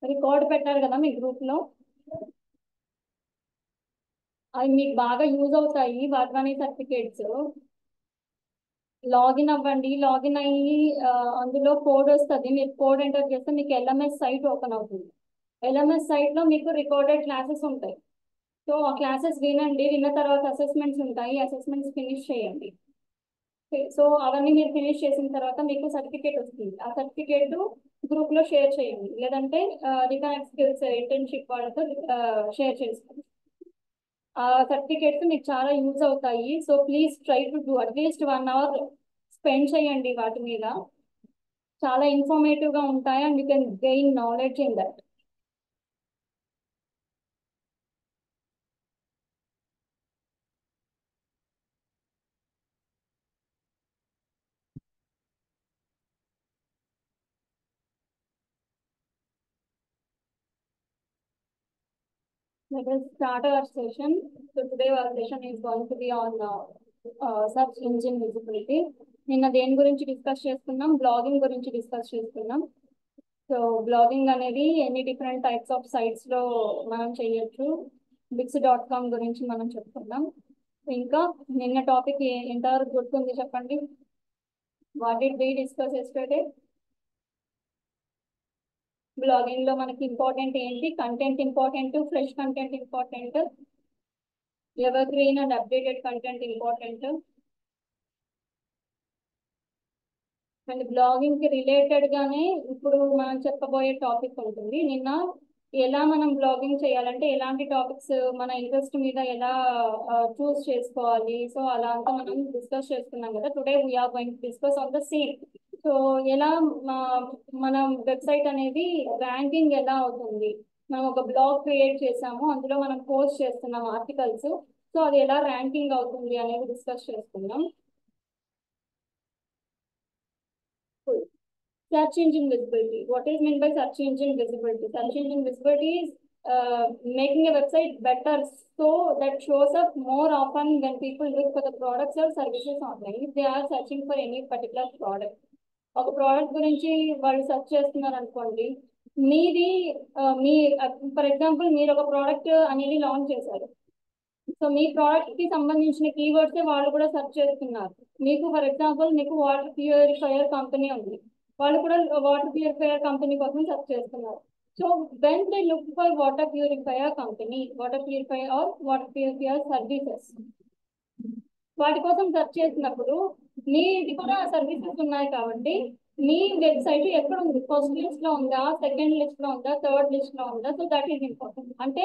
Record పెట్టారు కదా మీ group లో, అవి మీకు బాగా యూజ్ అవుతాయి. వాట్వానీ సర్టిఫికేట్స్ లాగిన్ అవ్వండి. లాగిన్ అయ్యి అందులో కోడ్ వస్తుంది. మీరు కోడ్ ఎంటర్ చేస్తే మీకు ఎల్ఎంఎస్ సైట్ ఓపెన్ అవుతుంది. ఎల్ఎంఎస్ సైట్ లో మీకు రికార్డెడ్ క్లాసెస్ ఉంటాయి. సో ఆ క్లాసెస్ వినండి. విన్న తర్వాత అసెస్మెంట్స్ ఉంటాయి. అసెస్మెంట్స్ ఫినిష్ చేయండి. సో అవన్నీ మీరు ఫినిష్ చేసిన తర్వాత మీకు సర్టిఫికేట్ వస్తుంది. ఆ సర్టిఫికేట్ గ్రూప్ లో షేర్ చేయండి, లేదంటే రికనెక్ట్ స్కిల్స్ ఇంటర్న్షిప్ వాళ్ళతో షేర్ చేసుకోండి. ఆ సర్టిఫికేట్స్ మీకు చాలా యూజ్ అవుతాయి. So please try to do at least 1 hour spend చేయండి వాటి మీద. చాలా ఇన్ఫర్మేటివ్ గా ఉంటాయి and you can gain knowledge in that. Let us start our session. So today our session is going to be on search engine visibility. నిన్న దేని గురించి discuss చేసుకున్నాం? బ్లాగింగ్ గురించి డిస్కస్ చేసుకున్నాం. సో బ్లాగింగ్ అనేది ఎన్ని డిఫరెంట్ టైప్స్ ఆఫ్ సైట్స్ లో మనం చేయొచ్చు. Bix.com గురించి మనం చెప్పుకున్నాం. ఇంకా నిన్న టాపిక్ ఎంతవరకు గుర్తుంది చెప్పండి? What did we discuss yesterday? Blogging లో మనకి ఇంపార్టెంట్ ఏంటి? Content important, fresh content important, ever green and updated content important. And blogging కి రిలేటెడ్ గానే ఇప్పుడు మనం చెప్పబోయే టాపిక్ ఉంటుంది. నిన్న ఎలా మనం బ్లాగింగ్ చేయాలంటే ఎలాంటి టాపిక్స్ మన ఇంట్రెస్ట్ మీద ఎలా చూస్ చేసుకోవాలి, సో అలా అంతా మనం డిస్కస్ చేసుకున్నాం కదా. Today we are going to discuss on the same. So ఎలా మనం వెబ్సైట్ అనేది ర్యాంకింగ్ ఎలా అవుతుంది, మనం ఒక బ్లాగ్ క్రియేట్ చేసాము, అందులో మనం పోస్ట్ చేస్తున్నాం ఆర్టికల్స్, సో అది ఎలా ర్యాంకింగ్ అవుతుంది అనేది డిస్కస్ చేసుకున్నాం. Search engine visibility. What is meant by search engine visibility? Search engine visibility is making a website better so that shows up more often when people look for the products or services online. If they are searching for any particular product, ఒక product గురించి వాళ్ళు search చేస్తున్నారు అనుకోండి, మీది me for example మీరు ఒక product అనేది launch చేశారు. సో మీ ప్రోడక్ట్ కి సంబంధించిన కీవర్డ్స్ వాళ్ళు కూడా సెర్చ్ చేస్తున్నారు. మీకు ఫర్ ఎగ్జాంపుల్ మీకు వాటర్ ప్యూరిఫైయర్ కంపెనీ ఉంది, వాళ్ళు కూడా వాటర్ ప్యూరిఫైయర్ కంపెనీ కోసం సెర్చ్ చేస్తున్నారు. So when they look for water purifier company, water purifier or water purifier services, వాటి కోసం సెర్చ్ చేసినప్పుడు మీది కూడా సర్వీసెస్ ఉన్నాయి కాబట్టి మీ వెబ్సైట్ ఎక్కడ ఉంది? ఫస్ట్ లిస్ట్ లో ఉందా, సెకండ్ లిస్ట్ లో ఉందా, థర్డ్ లిస్ట్ లో ఉందా? So that is important. అంటే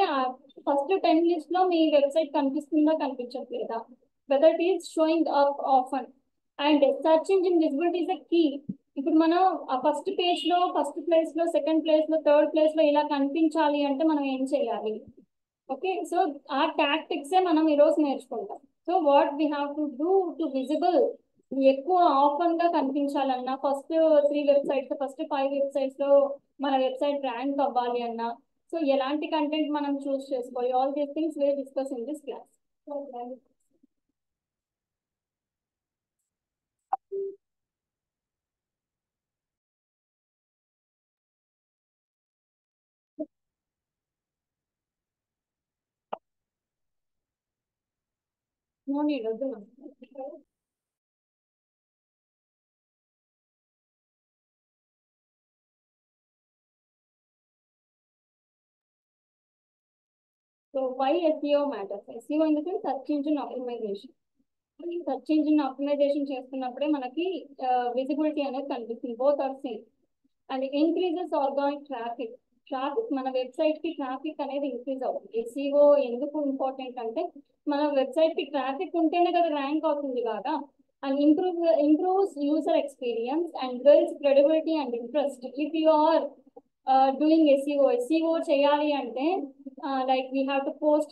ఫస్ట్ 10 లిస్ట్ లో మీ వెబ్సైట్ కనిపిస్తుందా, కనిపించట్లేదా, whether it is showing up often. And search engine visibility is a key. ఇప్పుడు మనం ఆ ఫస్ట్ పేజ్ లో, ఫస్ట్ ప్లేస్ లో, సెకండ్ ప్లేస్ లో, థర్డ్ ప్లేస్ లో ఇలా కనిపించాలి అంటే మనం ఏం చేయాలి? ఓకే, సో ఆ టాక్టిక్సే మనం ఈరోజు నేర్చుకుంటాం. So what we have to do to visible, ఎక్కువ ఆఫన్ గా కనిపించాలన్నా, ఫస్ట్ 3 వెబ్సైట్స్, ఫస్ట్ 5 వెబ్సైట్స్ లో మన వెబ్సైట్ ర్యాంక్ అవ్వాలి అన్నా, సో ఎలాంటి కంటెంట్ మనం చూస్ చేసుకోవాలి, all these things will discuss in this class. No need, వద్దు. So why SEO matters? SEO in the sense search engine optimization. Search engine optimization చేస్తున్నప్పుడే మనకి విజిబిలిటీ అనేది కనిపిస్తుంది. Both are same. And increases organic traffic. మన website కి traffic అనేది increase అవుతుంది. SEO ఎందుకు ఇంపార్టెంట్ అంటే మన వెబ్సైట్ కి ట్రాఫిక్ ఉంటేనే కదా ర్యాంక్ అవుతుంది కాగా. And improves user experience and builds credibility and interest. If you are doing SEO చేయాలి అంటే like we have to post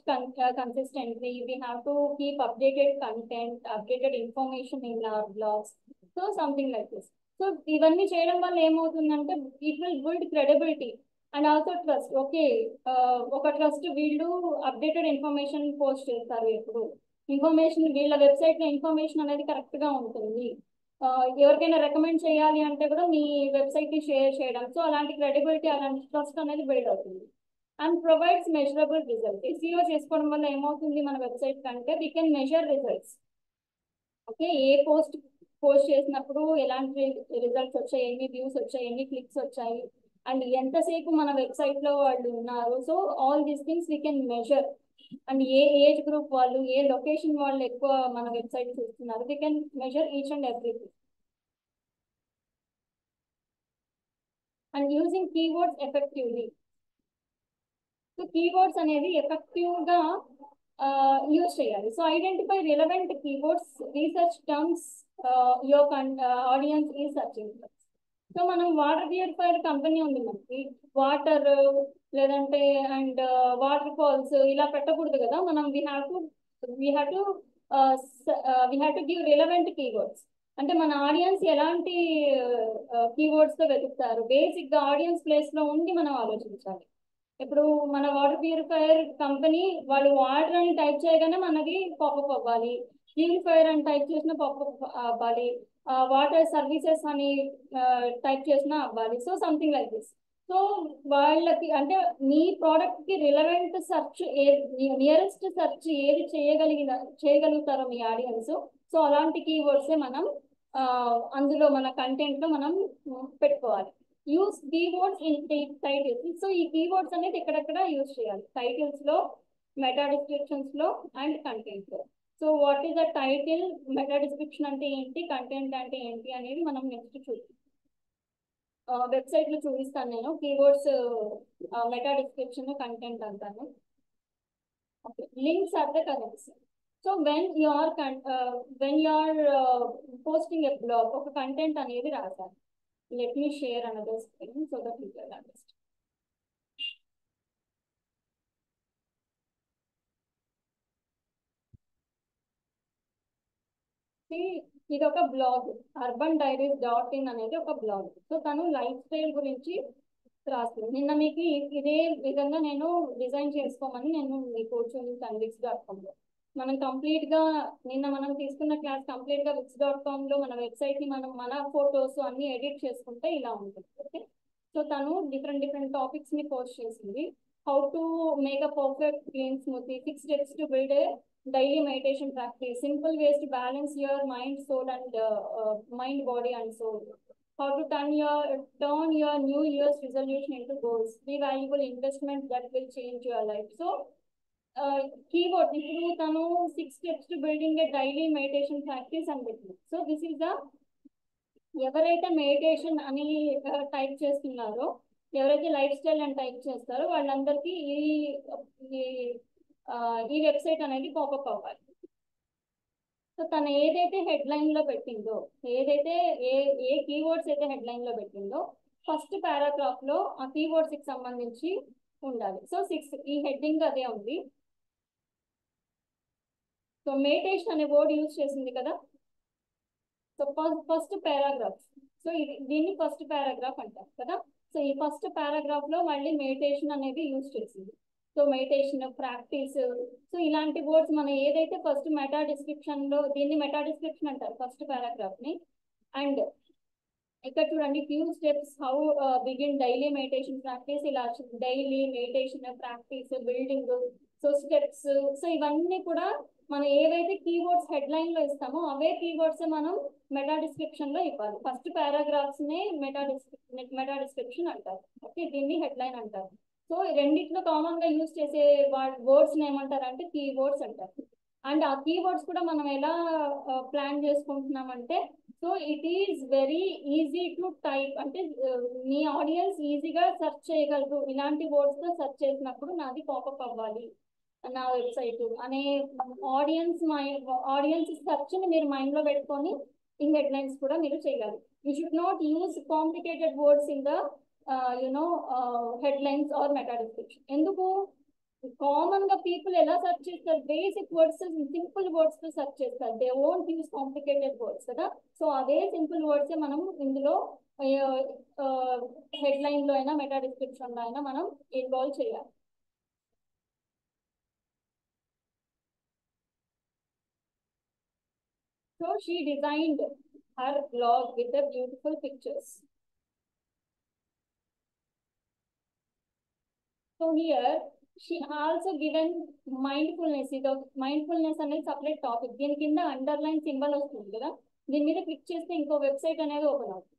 consistently, we have to keep updated content, updated information in our blogs, so something like this. So ఇవన్నీ చేయడం వల్ల ఏమవుతుందంటే it will build credibility and also trust. Okay, ఒక trust, వీళ్ళు updated information post చేస్తారు, ఎప్పుడు information వీళ్ళ website లో ఇన్ఫర్మేషన్ అనేది కరెక్ట్ గా ఉంటుంది, ఎవరికైనా రికమెండ్ చేయాలి అంటే కూడా మీ వెబ్సైట్ ని షేర్ చేయడం. సో అలాంటి క్రెడిబిలిటీ, అలాంటి ట్రస్ట్ అనేది బిల్డ్ అవుతుంది. And provides measurable result. SEO చేసుకోవడం వల్ల ఏమవుతుంది మన వెబ్సైట్ కంటే, we can measure results. Okay, A post చేసినప్పుడు ఎలాంటి రిజల్ట్స్ వచ్చాయి, ఎన్ని వ్యూస్ వచ్చాయి, ఎన్ని క్లిక్స్ వచ్చాయి, అండ్ ఎంతసేపు మన వెబ్సైట్ లో వాళ్ళు ఉన్నారు. So all these things we can measure. And A age group వాళ్ళు, ఏ లొకేషన్ వాళ్ళు ఎక్కువ మన వెబ్సైట్ చూస్తున్నారు, we can measure each and everything. And using keywords effectively. So keywords అనేది ఎఫెక్టివ్ గా యూజ్ చేయాలి. So identify relevant keywords, research terms your audience ఈ searching. So మనం వాటర్ ప్యూరిఫైర్ కంపెనీ ఉంది మనకి, వాటర్ లేదంటే అండ్ వాటర్ ఫాల్స్ ఇలా పెట్టకూడదు కదా మనం. We have to give relevant keywords. అంటే మన ఆడియన్స్ ఎలాంటి కీవర్డ్స్ తో వెతుకుతారు, బేసిక్ గా ఆడియన్స్ ప్లేస్ లో ఉండి మనం ఆలోచించాలి. ఇప్పుడు మన వాటర్ ప్యూరిఫైయర్ కంపెనీ వాళ్ళు వాటర్ అని టైప్ చేయగానే మనకి పాపప్ అవ్వాలి, ప్యూరిఫైయర్ అని టైప్ చేసిన పాపప్ అవ్వాలి, వాటర్ సర్వీసెస్ అని టైప్ చేసినా అవ్వాలి. So something like this. So వాళ్ళకి అంటే మీ ప్రోడక్ట్ కి రిలవెంట్ సెర్చ్, నియరెస్ట్ సెర్చ్ ఏది చేయగలుగుతారో మీ ఆడియన్స్. సో అలాంటి కీవర్డ్సే మనం అందులో మన కంటెంట్ లో మనం పెట్టుకోవాలి. Use keywords in titles. So ఈ కీవర్డ్స్ అనేది ఎక్కడెక్కడ యూజ్ చేయాలి, టైటిల్స్ లో, మెటా డిస్క్రిప్షన్స్ లో అండ్ కంటెంట్ లో. So what is the title, meta description అంటే ఏంటి, కంటెంట్ అంటే ఏంటి అనేది మనం నెక్స్ట్ వెబ్సైట్ లో చూపిస్తాను నేను. కీవర్డ్స్, మెటా డిస్క్రిప్షన్, కంటెంట్ అంటాను. Okay, links are the connects. So when you are posting a blog, ఒక కంటెంట్ అనేది రాశారు. Let me share another screen so that you can understand. ఇది ఒక బ్లాగ్, urbandiaries.in అనేది ఒక బ్లాగ్. సో తను life style గురించి రాస్తుంది. నిన్న మీకు ఇదే విధంగా నేను డిజైన్ చేసుకోమని నేను మీ కోచింగ్ wix.com లో మనం కంప్లీట్ గా నిన్న మనం తీసుకున్న క్లాస్ కంప్లీట్ గా wix.com లో మన వెబ్సైట్ ని మనం మన ఫోటోస్ అన్ని ఎడిట్ చేసుకుంటే ఇలా ఉంటుంది. ఓకే, సో తను డిఫరెంట్ టాపిక్స్ ని పోస్ట్ చేసింది. How to make a perfect clean smoothie, 6 steps to build a daily meditation practice, simple ways to balance your mind, soul and mind, body and soul, how to turn your new year's resolution into goals, the valuable investment that will change your life. So keyword ఇప్పుడు తను 6 steps to building a daily meditation practice అని పెట్టింది. So this is the, ఎవరైతే meditation అని type చేస్తున్నారో, ఎవరైతే life style అని type చేస్తారో వాళ్ళందరికీ ఈ వెబ్సైట్ అనేది పాపప్ అవ్వాలి. సో తను ఏదైతే హెడ్ లైన్ లో పెట్టిందో, ఏదైతే ఏ కీవర్డ్స్ అయితే హెడ్ లైన్ లో పెట్టిందో, ఫస్ట్ పారాగ్రాఫ్ లో ఆ కీవర్డ్స్ కి సంబంధించి ఉండాలి. సో 6 ఈ హెడ్డింగ్ అదే ఉంది. సో మెడిటేషన్ అనే వర్డ్ యూజ్ చేసింది కదా. సో ఫస్ట్ పారాగ్రాఫ్, సో దీన్ని ఫస్ట్ పారాగ్రాఫ్ అంటారు కదా. సో ఈ ఫస్ట్ పారాగ్రాఫ్ లో మళ్ళీ మెడిటేషన్ అనేది యూజ్ చేసింది. సో మెడిటేషన్, ప్రాక్టీస్, సో ఇలాంటి వర్డ్స్ మనం ఏదైతే ఫస్ట్ మెటా డిస్క్రిప్షన్ లో, దీన్ని మెటా డిస్క్రిప్షన్ అంటారు ఫస్ట్ పారాగ్రాఫ్ ని. అండ్ ఇక్కడ చూడండి, few steps how begin daily meditation practice, ఇలా daily meditation practice, building, so steps. So ఇవన్నీ కూడా మనం ఏవైతే కీవర్డ్స్ హెడ్ లైన్ లో ఇస్తామో అవే కీవర్డ్స్ మనం మెటా డిస్క్రిప్షన్ లో ఇవ్వాలి. ఫస్ట్ పారాగ్రాఫ్స్ నే మెటా డిస్క్రిప్షన్ అంటారు. ఓకే, దీన్ని హెడ్ లైన్ అంటారు. సో రెండిట్లో కామన్ గా యూజ్ చేసే వర్డ్స్ ఏమంటారు అంటే కీవర్డ్స్ అంటారు. అండ్ ఆ కీవర్డ్స్ కూడా మనం ఎలా ప్లాన్ చేసుకుంటున్నామంటే, so it is very easy to type. అంటే మీ ఆడియన్స్ ఈజీగా సెర్చ్ చేయగలరు, ఇలాంటి వర్డ్స్ తో సెర్చ్ చేసినప్పుడు నాది పాపప్ అవ్వాలి నా వెబ్సైట్ అనే ఆడియన్స్ సెర్చ్ ని మీరు మైండ్ లో పెట్టుకొని ఈ హెడ్ లైన్స్ కూడా మీరు చేయాలి. You should not use complicated words in the headlines or meta description. ఎందుకు, కామన్ గా పీపుల్ ఎలా సెర్చ్ చేస్తారు, బేసిక్ వర్డ్స్, సింపుల్ వర్డ్స్ తో సెర్చ్ చేస్తారు. They won't use complicated words కదా. సో అదే సింపుల్ వర్డ్స్ మనం ఇందులో హెడ్ లైన్ లో అయినా మెటా డిస్క్రిప్షన్ లో అయినా మనం ఇన్వాల్వ్ చేయాలి. So she designed her blog with the beautiful pictures. So here she also given mindfulness. ఇది mindfulness అనేది separate topic. దీని కింద అండర్లైన్ సింబల్ వస్తుంది కదా, దీని మీద క్లిక్ చేస్తే ఇంకో వెబ్సైట్ అనేది ఓపెన్ అవుతుంది.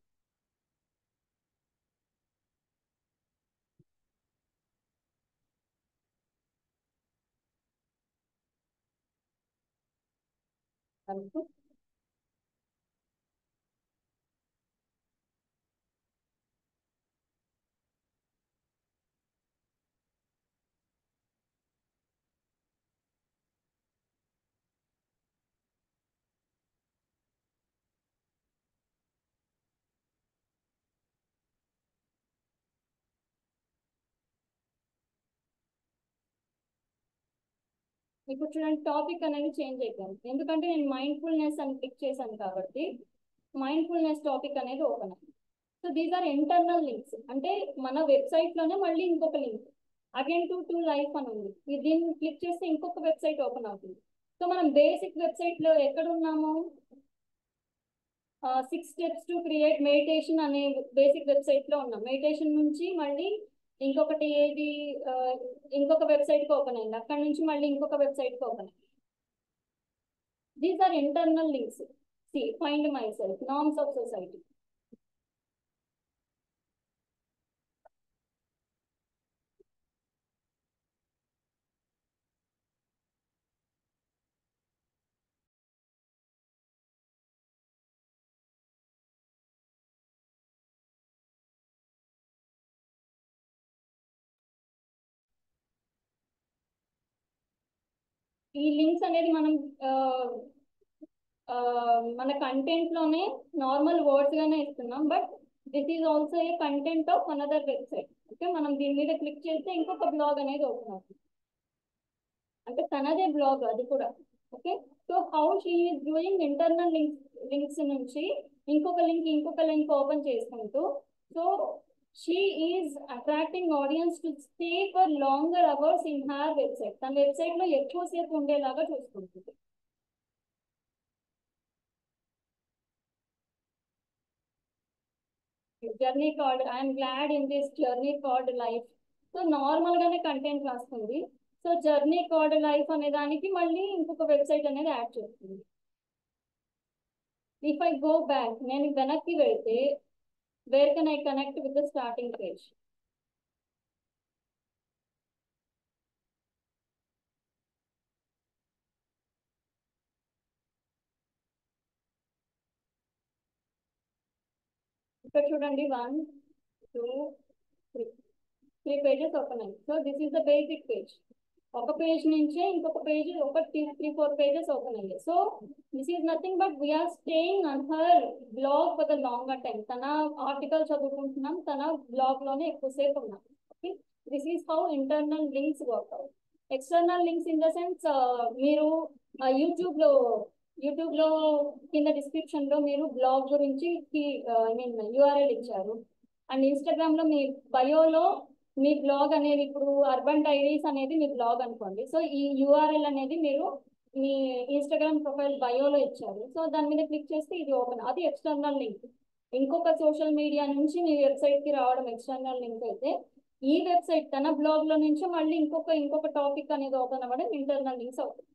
ఇప్పుడు చూడండి టాపిక్ అనేది చేంజ్ అయిపోయింది, ఎందుకంటే నేను మైండ్ఫుల్నెస్ అని క్లిక్ చేశాను కాబట్టి మైండ్ఫుల్నెస్ టాపిక్ అనేది ఓపెన్ అయింది. So these are internal links, అంటే మన వెబ్సైట్ లోనే మళ్ళీ ఇంకొక లింక్ అగైన్ టు లైఫ్ అని ఉంది. దీన్ని క్లిక్ చేస్తే ఇంకొక వెబ్సైట్ ఓపెన్ అవుతుంది. సో మనం బేసిక్ వెబ్సైట్ లో ఎక్కడ ఉన్నాము, 6 స్టెప్స్ టు క్రియేట్ మెడిటేషన్ అనే బేసిక్ వెబ్సైట్ లో ఉన్నాం. మెడిటేషన్ నుంచి మళ్ళీ ఇంకొకటి ఏది ఇంకొక వెబ్సైట్ కి ఓపెన్ అయింది, అక్కడ నుంచి మళ్ళీ ఇంకొక వెబ్సైట్ కి ఓపెన్ అయింది. These are internal links. Find myself, norms of society. ఈ లింక్స్ అనేది మనం మన కంటెంట్ లోనే నార్మల్ వర్డ్స్ గానే ఇస్తున్నాం, but this is also a content of another website. Okay, మనం దీని మీద క్లిక్ చేస్తే ఇంకొక బ్లాగ్ అనేది ఓపెన్ అవుతుంది, అంటే తనదే బ్లాగ్ అది కూడా. Okay, so how she is doing internal links నుంచి ఇంకొక లింక్ ఓపెన్ చేసుకుంటూ, so she is attracting audience to stay for longer hours in her website. తన వెబ్సైట్ లో ఎక్కువసేపు ఉండేలాగా చూసుకుంటుంది. Journey card, I'm glad in this journey card life. So normal గానే content రాస్తుంది. సో జర్నీ కార్డ్ లైఫ్ అనే దానికి మళ్ళీ ఇంకొక వెబ్సైట్ అనేది యాడ్ చేస్తుంది. ఇఫ్ ఐ గో బ్యాక్, నేను వెనక్కి వెళ్తే where can I connect with the starting page. ఇక్కడ చూడండి 1, 2, 3 పేజెస్ ఓపెన్ అయ్యి. So this is the basic page. ఒక పేజ్ నుంచే ఇంకొక పేజ్, ఒక 3-4 పేజెస్ ఓపెన్ అయ్యాయి. So this is nothing but we're staying on her blog for the longer time. తన article చదువుకుంటున్నాం, తన బ్లాగ్ లోనే ఎక్కువసేపు ఉన్నాం. Okay, this is how internal links work out. External links in the sense, మీరు YouTube లో కింద డిస్క్రిప్షన్ లో మీరు బ్లాగ్ గురించి ఐ మీన్ యూఆర్ఎల్ ఇచ్చారు, అండ్ ఇన్స్టాగ్రామ్ లో మీ బయోలో మీ బ్లాగ్ అనేది, ఇప్పుడు అర్బన్ డైరీస్ అనేది మీ బ్లాగ్ అనుకోండి. సో ఈ యూఆర్ఎల్ అనేది మీరు మీ ఇన్స్టాగ్రామ్ ప్రొఫైల్ బయోలో ఇచ్చారు. సో దాని మీద క్లిక్ చేస్తే ఇది ఓపెన్, అది ఎక్స్టర్నల్ లింక్. ఇంకొక సోషల్ మీడియా నుంచి మీ వెబ్సైట్ కి రావడం ఎక్స్టర్నల్ లింక్ అయితే, ఈ వెబ్సైట్ తన బ్లాగ్ లో నుంచి మళ్ళీ ఇంకొక టాపిక్ అనేది ఓపెన్ అవ్వడం ఇంటర్నల్ లింక్స్ అవుతుంది.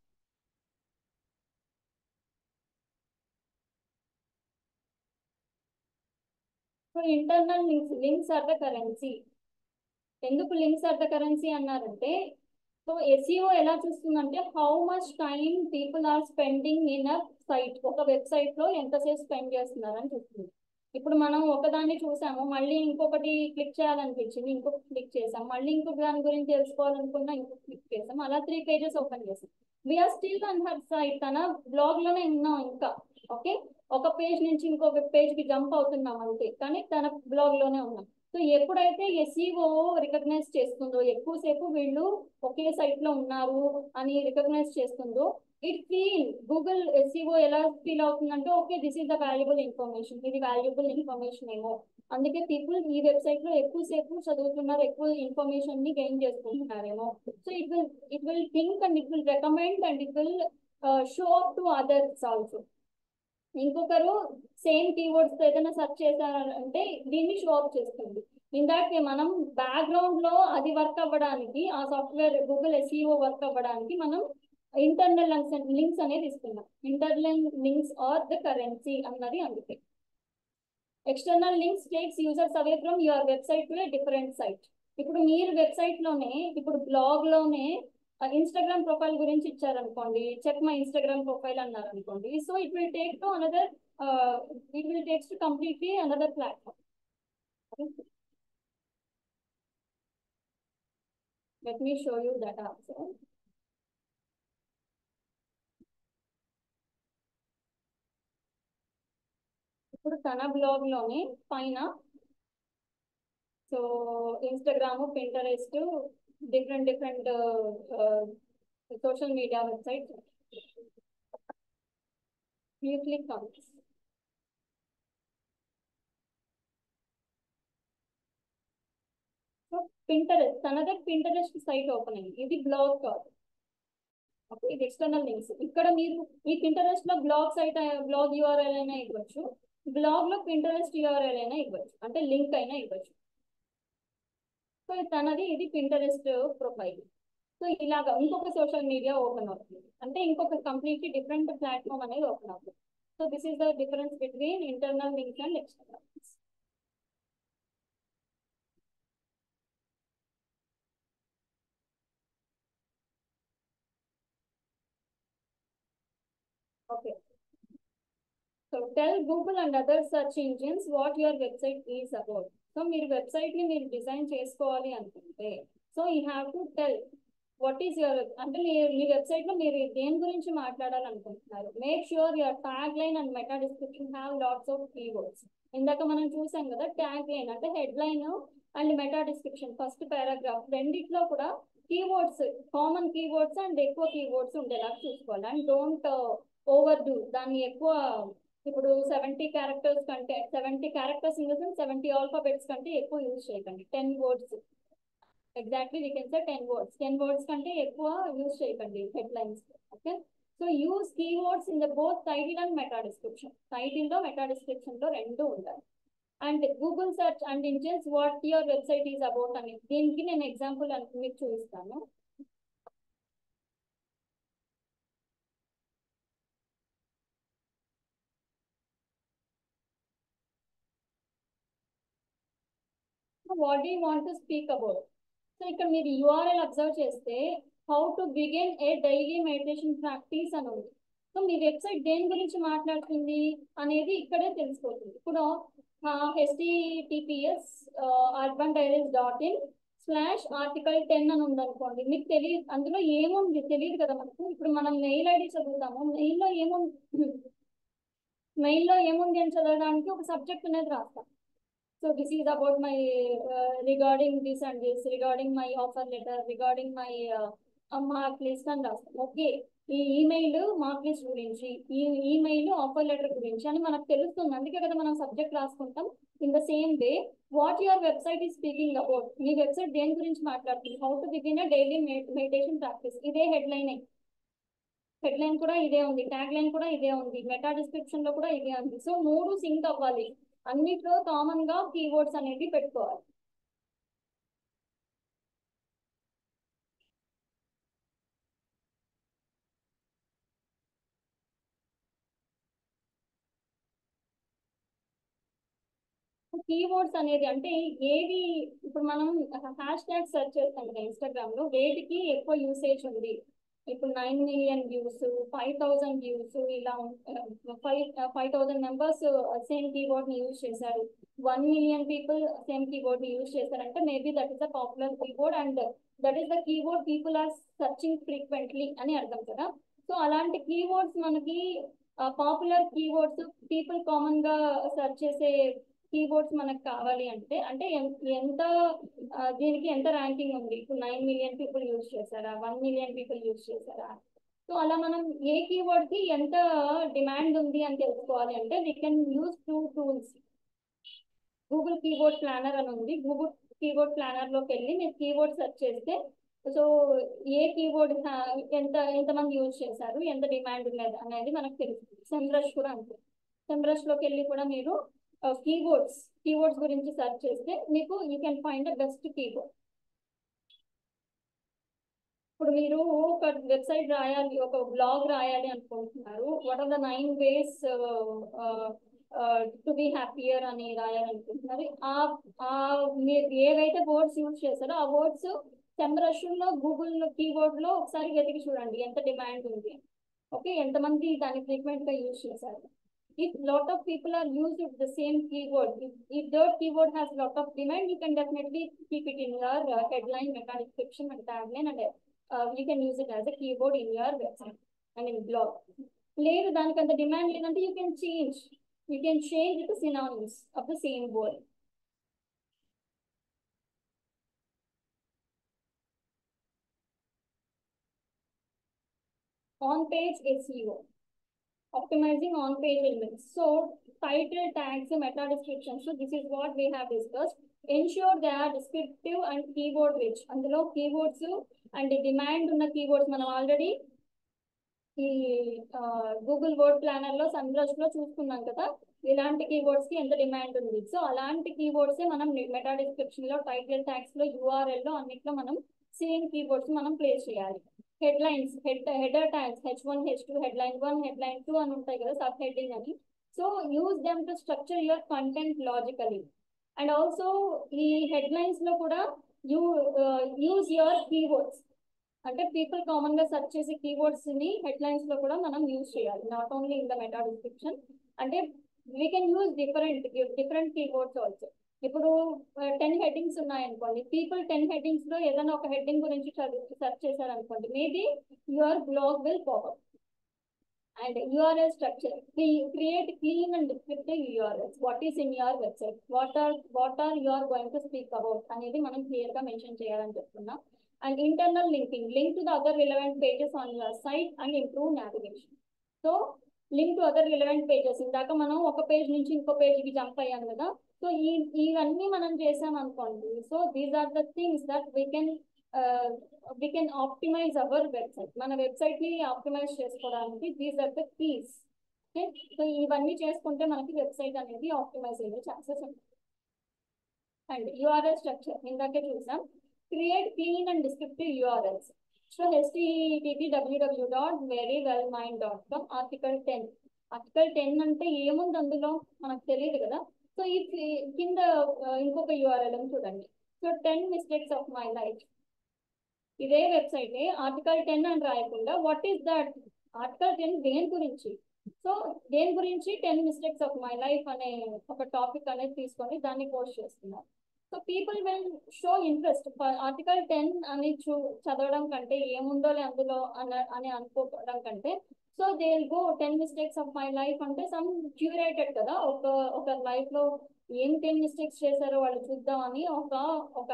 So internal links are the currency. ఎందుకు లింక్స్ ఆర్ ద కరెన్సీ అన్నారంటే, సో ఎస్ఈఓ ఎలా చూస్తుందంటే how much time people are spending in a site. ఒక వెబ్సైట్ లో ఎంతసేపు స్పెండ్ చేస్తున్నారని చూస్తుంది. ఇప్పుడు మనం ఒకదాన్ని చూసాము, మళ్ళీ ఇంకొకటి క్లిక్ చేయాలనిపించింది, ఇంకొకటి క్లిక్ చేసాం, మళ్ళీ ఇంకొక దాని గురించి తెలుసుకోవాలనుకున్నా ఇంకొక క్లిక్ చేసాం, అలా 3 పేజెస్ ఓపెన్ చేసాం. We're still on her site, తన బ్లాగ్ లోనే ఉన్నాం ఇంకా. ఓకే, ఒక పేజ్ నుంచి ఇంకొక పేజ్ కి జంప్ అవుతున్నాం అంతే, కానీ తన బ్లాగ్ లోనే ఉన్నాం. సో ఎప్పుడైతే ఎస్ఈఓ రికగ్నైజ్ చేస్తుందో ఎక్కువసేపు వీళ్ళు ఒకే సైట్ లో ఉన్నారు అని రికగ్నైజ్ చేస్తుందో, గూగుల్ ఎస్ఈఓ ఎలా ఫీల్ అవుతుందంటే, okay this is the valuable information, ఇది వాల్యుబుల్ ఇన్ఫర్మేషన్ ఏమో, అందుకే పీపుల్ ఈ వెబ్సైట్ లో ఎక్కువసేపు చదువుతున్నారు, ఎక్కువ ఇన్ఫర్మేషన్ ని గెయిన్ చేసుకుంటున్నారేమో. So it will think and it will recommend and it will show up to others also. ఇంకొకరు సేమ్ కీవర్డ్స్ ఏదైనా సెర్చ్ చేశారంటే దీన్ని షో అప్ చేస్తుంది. ఇందాక మనం బ్యాక్గ్రౌండ్ లో అది వర్క్ అవ్వడానికి, ఆ సాఫ్ట్వేర్ గూగుల్ ఎస్ఈఓ వర్క్ అవ్వడానికి మనం ఇంటర్నల్ లింక్స్ అనేది ఇస్తున్నాం. Internal links are the currency అన్నది అందుకే. External links takes users away from your website to a different site. ఇప్పుడు మీరు వెబ్సైట్ లోనే, ఇప్పుడు బ్లాగ్ లోనే ఇన్స్టాగ్రామ్ ప్రొఫైల్ గురించి ఇచ్చారనుకోండి, చెక్ మై ఇన్స్టాగ్రామ్ ప్రొఫైల్ అన్నారు అనుకోండి, so it will take to another, it will takes to completely another platform. Let me show you that also. ఇప్పుడు తన బ్లాగ్ లోనే పైన so Instagram, Pinterest, different different social media websites. You click on this. So Pinterest, another Pinterest site opening. ఇది blog కాదు, okay, ఇది external links. ఇక్కడ మీరు ఈ పింటరెస్ట్ లో బ్లాగ్ సైట్, బ్లాగ్ యూఆర్ఎల్ అయినా ఇవ్వచ్చు, బ్లాగ్ లో పింటరెస్ట్ యూఆర్ఎల్ అయినా ఇవ్వచ్చు, అంటే లింక్ అయినా ఇవ్వచ్చు. సో తనది ఇది పింటరెస్ట్ ప్రొఫైల్. సో ఇలాగా ఇంకొక సోషల్ మీడియా ఓపెన్ అవుతుంది, అంటే ఇంకొక కంప్లీట్లీ డిఫరెంట్ ప్లాట్ఫామ్ అనేది ఓపెన్ అవుతుంది. So this is the difference between internal links and external links. Okay, so tell Google and other search engines what your website is about. So మీరు website ని మీరు design చేసుకోవాలి అనుకుంటే, so you have to tell what is your, అంటే మీ website లో మీరు దేని గురించి మాట్లాడాలనుకుంటున్నారు. Make sure your tagline and meta description have lots of keywords. ఇందాక మనం చూసాం కదా, ట్యాగ్ లైన్ అంటే head line and meta description, first paragraph రెండిట్లో కూడా కీవర్డ్స్, కామన్ కీవర్డ్స్ అండ్ ఎక్కువ కీవర్డ్స్ ఉండేలా చూసుకోవాలి. అండ్ డోంట్ ఓవర్ డూ, దాన్ని ఎక్కువ. ఇప్పుడు 70 క్యారెక్టర్స్ కంటే, 70 characters in the sense 70 alphabets కంటే ఎక్కువ యూజ్ చేయకండి. 10 words exactly we can say 10 words. 10 words కంటే ఎక్కువ యూజ్ చేయకండి head lines. Okay, so use keywords in the both title and meta description. Title లో మెటా డిస్క్రిప్షన్ లో రెండు ఉండాలి. And Google search and engines what your website is about అని, దీనికి నేను ఎగ్జాంపుల్ మీకు చూపిస్తాను. What do you want to speak about. So ఇక్కడ మీరు యూఆర్ఎల్ అబ్జర్వ్ చేస్తే how to begin A daily meditation practice అని ఉంది. సో మీ వెబ్సైట్ దేని గురించి మాట్లాడుతుంది అనేది ఇక్కడే తెలిసిపోతుంది. ఇప్పుడు https urbandiaries.in/article10 అని ఉందనుకోండి, మీకు తెలియదు అందులో ఏముంది, తెలియదు కదా మనకు. ఇప్పుడు మనం మెయిల్ ఐడి చదువుతాము, మెయిల్లో ఏముంది, మెయిల్లో ఏముంది అని చదవడానికి ఒక సబ్జెక్ట్ అనేది రాస్తాం. So this is about my regarding this and this, regarding my offer letter, regarding my mark list and రాస్తాం. ఓకే, ఈ ఈమెయిల్ మార్క్ లిస్ట్ గురించి, ఈ ఈమెయిల్ ఆఫర్ లెటర్ గురించి అని మనకు తెలుస్తుంది, అందుకే కదా మనం సబ్జెక్ట్ రాసుకుంటాం. In the same way what your website is speaking about, me website దేని గురించి మాట్లాడుతుంది. How to begin daily meditation practice, ఇదే హెడ్ లైన్. హెడ్ లైన్ కూడా ఇదే ఉంది, ట్యాగ్ లైన్ కూడా ఇదే ఉంది, మెటా డిస్క్రిప్షన్ లో కూడా ఇదే ఉంది. సో మూడు సింక్ అవ్వాలి, అన్నిట్లో కామన్ గా కీవర్డ్స్ అనేవి పెట్టుకోవాలి. కీవర్డ్స్ అనేది అంటే ఏవి, ఇప్పుడు మనం హ్యాష్ ట్యాగ్ సెర్చ్ చేస్తాం కదా ఇన్స్టాగ్రామ్ లో, వేటికి ఎక్కువ యూసేజ్ ఉంది. ఇప్పుడు 9 మిలియన్ వ్యూస్, 5,000 వ్యూస్, ఇలా 5,000 మెంబర్స్ సేమ్ కీవర్డ్ ని యూజ్ చేశారు, 1 మిలియన్ పీపుల్ సేమ్ కీవర్డ్ ని యూజ్ చేశారంటే maybe that is the popular keyword and that is the keyword people are searching frequently అని అర్థం కదా. సో అలాంటి కీవర్డ్స్ మనకి పాపులర్ కీవర్డ్స్, పీపుల్ కామన్ గా సెర్చ్ చేసే కీబోర్డ్స్ మనకు కావాలి అంటే, అంటే ఎంత దీనికి ఎంత ర్యాంకింగ్ ఉంది. ఇప్పుడు 9 మిలియన్ పీపుల్ యూజ్ చేశారా, 1 మిలియన్ పీపుల్ యూజ్ చేశారా. సో అలా మనం ఏ కీవర్డ్ కి ఎంత డిమాండ్ ఉంది అని తెలుసుకోవాలి అంటే we can use 2 tools. Google keyboard planner అని ఉంది, గూగుల్ కీబోర్డ్ ప్లానర్ లోకి వెళ్ళి మీరు కీబోర్డ్ సెర్చ్ చేస్తే, సో ఏ కీబోర్డ్ ఎంతమంది యూజ్ చేశారు, ఎంత డిమాండ్ ఉన్నది అనేది మనకు తెలుస్తుంది. సెమ్రష్ కూడా అంతే. SEMrush లోకి వెళ్ళి కూడా మీరు కీవర్డ్స్ గురించి సెర్చ్ చేస్తే మీకు you can find the best keyword. ఇప్పుడు మీరు ఒక వెబ్సైట్ రాయాలి, ఒక బ్లాగ్ రాయాలి అనుకుంటున్నారు, what are the 9 ways to be happier అని రాయాలనుకుంటున్నారు. మీరు ఏవైతే వర్డ్స్ యూజ్ చేస్తారో ఆ వర్డ్స్ SEMrush లో గూగుల్ కీవర్డ్ లో ఒకసారి వెతికి చూడండి ఎంత డిమాండ్ ఉంది. ఓకే, ఎంతమంది దాన్ని ఫ్రీక్వెంట్ గా యూజ్ చేశారు. If lot of people are used with the same keyword, if that keyword has lot of demand, you can definitely keep it in your headline, meta description, and tagline, and you can use it as a keyword in your website and in blog. Later, the demand ledanti you can change it to synonyms of the same word. On page SEO. Optimizing on-page elements. So title, tags, meta description. So this is what we have discussed. Ensure they are descriptive and keyword rich. అందులో keywords and demand ఉన్న keywords మనం already ఈ Google word planar లో SEMrush లో చూసుకున్నాం కదా, ఇలాంటి keywords కి ఎంత డిమాండ్ ఉంది. సో అలాంటి కీవర్డ్స్ మనం మెటా డిస్క్రిప్షన్ లో, టైటిల్ ట్యాగ్స్ లో, URL లో అన్నిట్లో మనం సేమ్ కీవర్డ్స్ మనం ప్లేస్ చేయాలి. Headlines, header tags H1, H2, headline 1, headline 2 అని ఉంటాయి కదా, సబ్ హెడ్డింగ్ అని. So use them to structure your content logically. And also ఈ హెడ్లైన్స్ లో కూడా యూజ్ యువర్ కీవర్డ్స్. అంటే పీపుల్ కామన్ గా సెర్చ్ చేసే కీవర్డ్స్ ని హెడ్లైన్స్ లో కూడా మనం యూజ్ చేయాలి, not only in the meta description. అంటే we can use different keywords also. ఇప్పుడు 10 headings ఉన్నాయనుకోండి, పీపుల్ 10 headings లో ఏదైనా ఒక హెడ్డింగ్ గురించి సెర్చ్ చేశారనుకోండి, maybe your blog will popup. And URL structure, create clean and descriptive URLs. What is in your website, what are you are going to speak about అనేది మనం clear గా mention చేయాలని చెప్తున్నాం. And internal linking, link to the other relevant pages on your site and improve navigation. So link to other relevant pages, ఇందాక మనం ఒక page నుంచి ఇంకో పేజ్ కి జంప్ అయ్యాం కదా, సో ఇవన్నీ మనం చేసాం అనుకోండి. So these are the things that we can optimize our website. మన వెబ్సైట్ ని ఆప్టిమైజ్ చేసుకోవడానికి these are the keys. Okay, so ఇవన్నీ చేసుకుంటే మనకి వెబ్సైట్ అనేది ఆప్టిమైజ్ అయ్యే ఛాన్సెస్ ఉంటాయి. అండ్ URL స్ట్రక్చర్ ఇందాకే చూసాం, create clean and descriptive URLs. So http www.verywellmind.com article 10. Article 10 అంటే ఏముంది అందులో మనకు తెలియదు కదా. సో ఈ కింద ఇంకొక URL చూడండి. So 10 mistakes of my life. ఇదే వెబ్సైట్ ఆర్టికల్ 10 అని రాయకుండా వాట్ ఈస్ దట్, ఆర్టికల్ 10 దేని గురించి, సో దేని గురించి 10 mistakes of my life అనే ఒక టాపిక్ అనేది తీసుకొని దాన్ని పోస్ట్ చేస్తున్నారు. So people will show interest. Article 10 అని చదవడం కంటే ఏముందోలే అందులో అని అనుకోవడం కంటే, so they will go 10 mistakes of my life అంటే సమ్ క్యూరేటెడ్ కదా, ఒక లైఫ్ లో ఏం 10 mistakes చేశారో వాళ్ళు చూద్దాం అని ఒక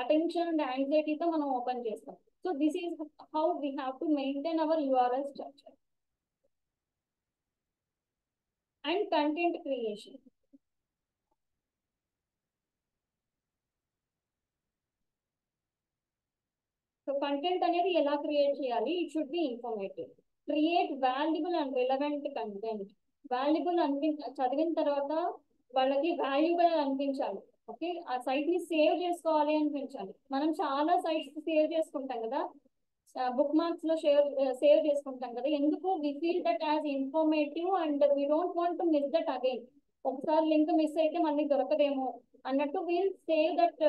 అటెన్షన్ అండ్ యాంగ్జైటీతో మనం ఓపెన్ చేస్తాం. So this is how we have to maintain hour URL structure. And content creation. So content అనేది ఎలా క్రియేట్ చేయాలి, it should be informative. Create valuable and relevant content. Valuable చదివిన తర్వాత వాళ్ళకి వాల్యుబుల్ అనిపించాలి. Okay, ఆ సైట్ ని సేవ్ చేసుకోవాలి అనిపించాలి. మనం చాలా సైట్స్ సేవ్ చేసుకుంటాం కదా, బుక్ మార్క్స్ లో సేవ్ చేసుకుంటాం కదా, ఎందుకు, we feel that as informative and we don't want to miss that again. ఒకసారి లింక్ మిస్ అయితే మళ్ళీ దొరకదేమో అన్నట్టు we'll save that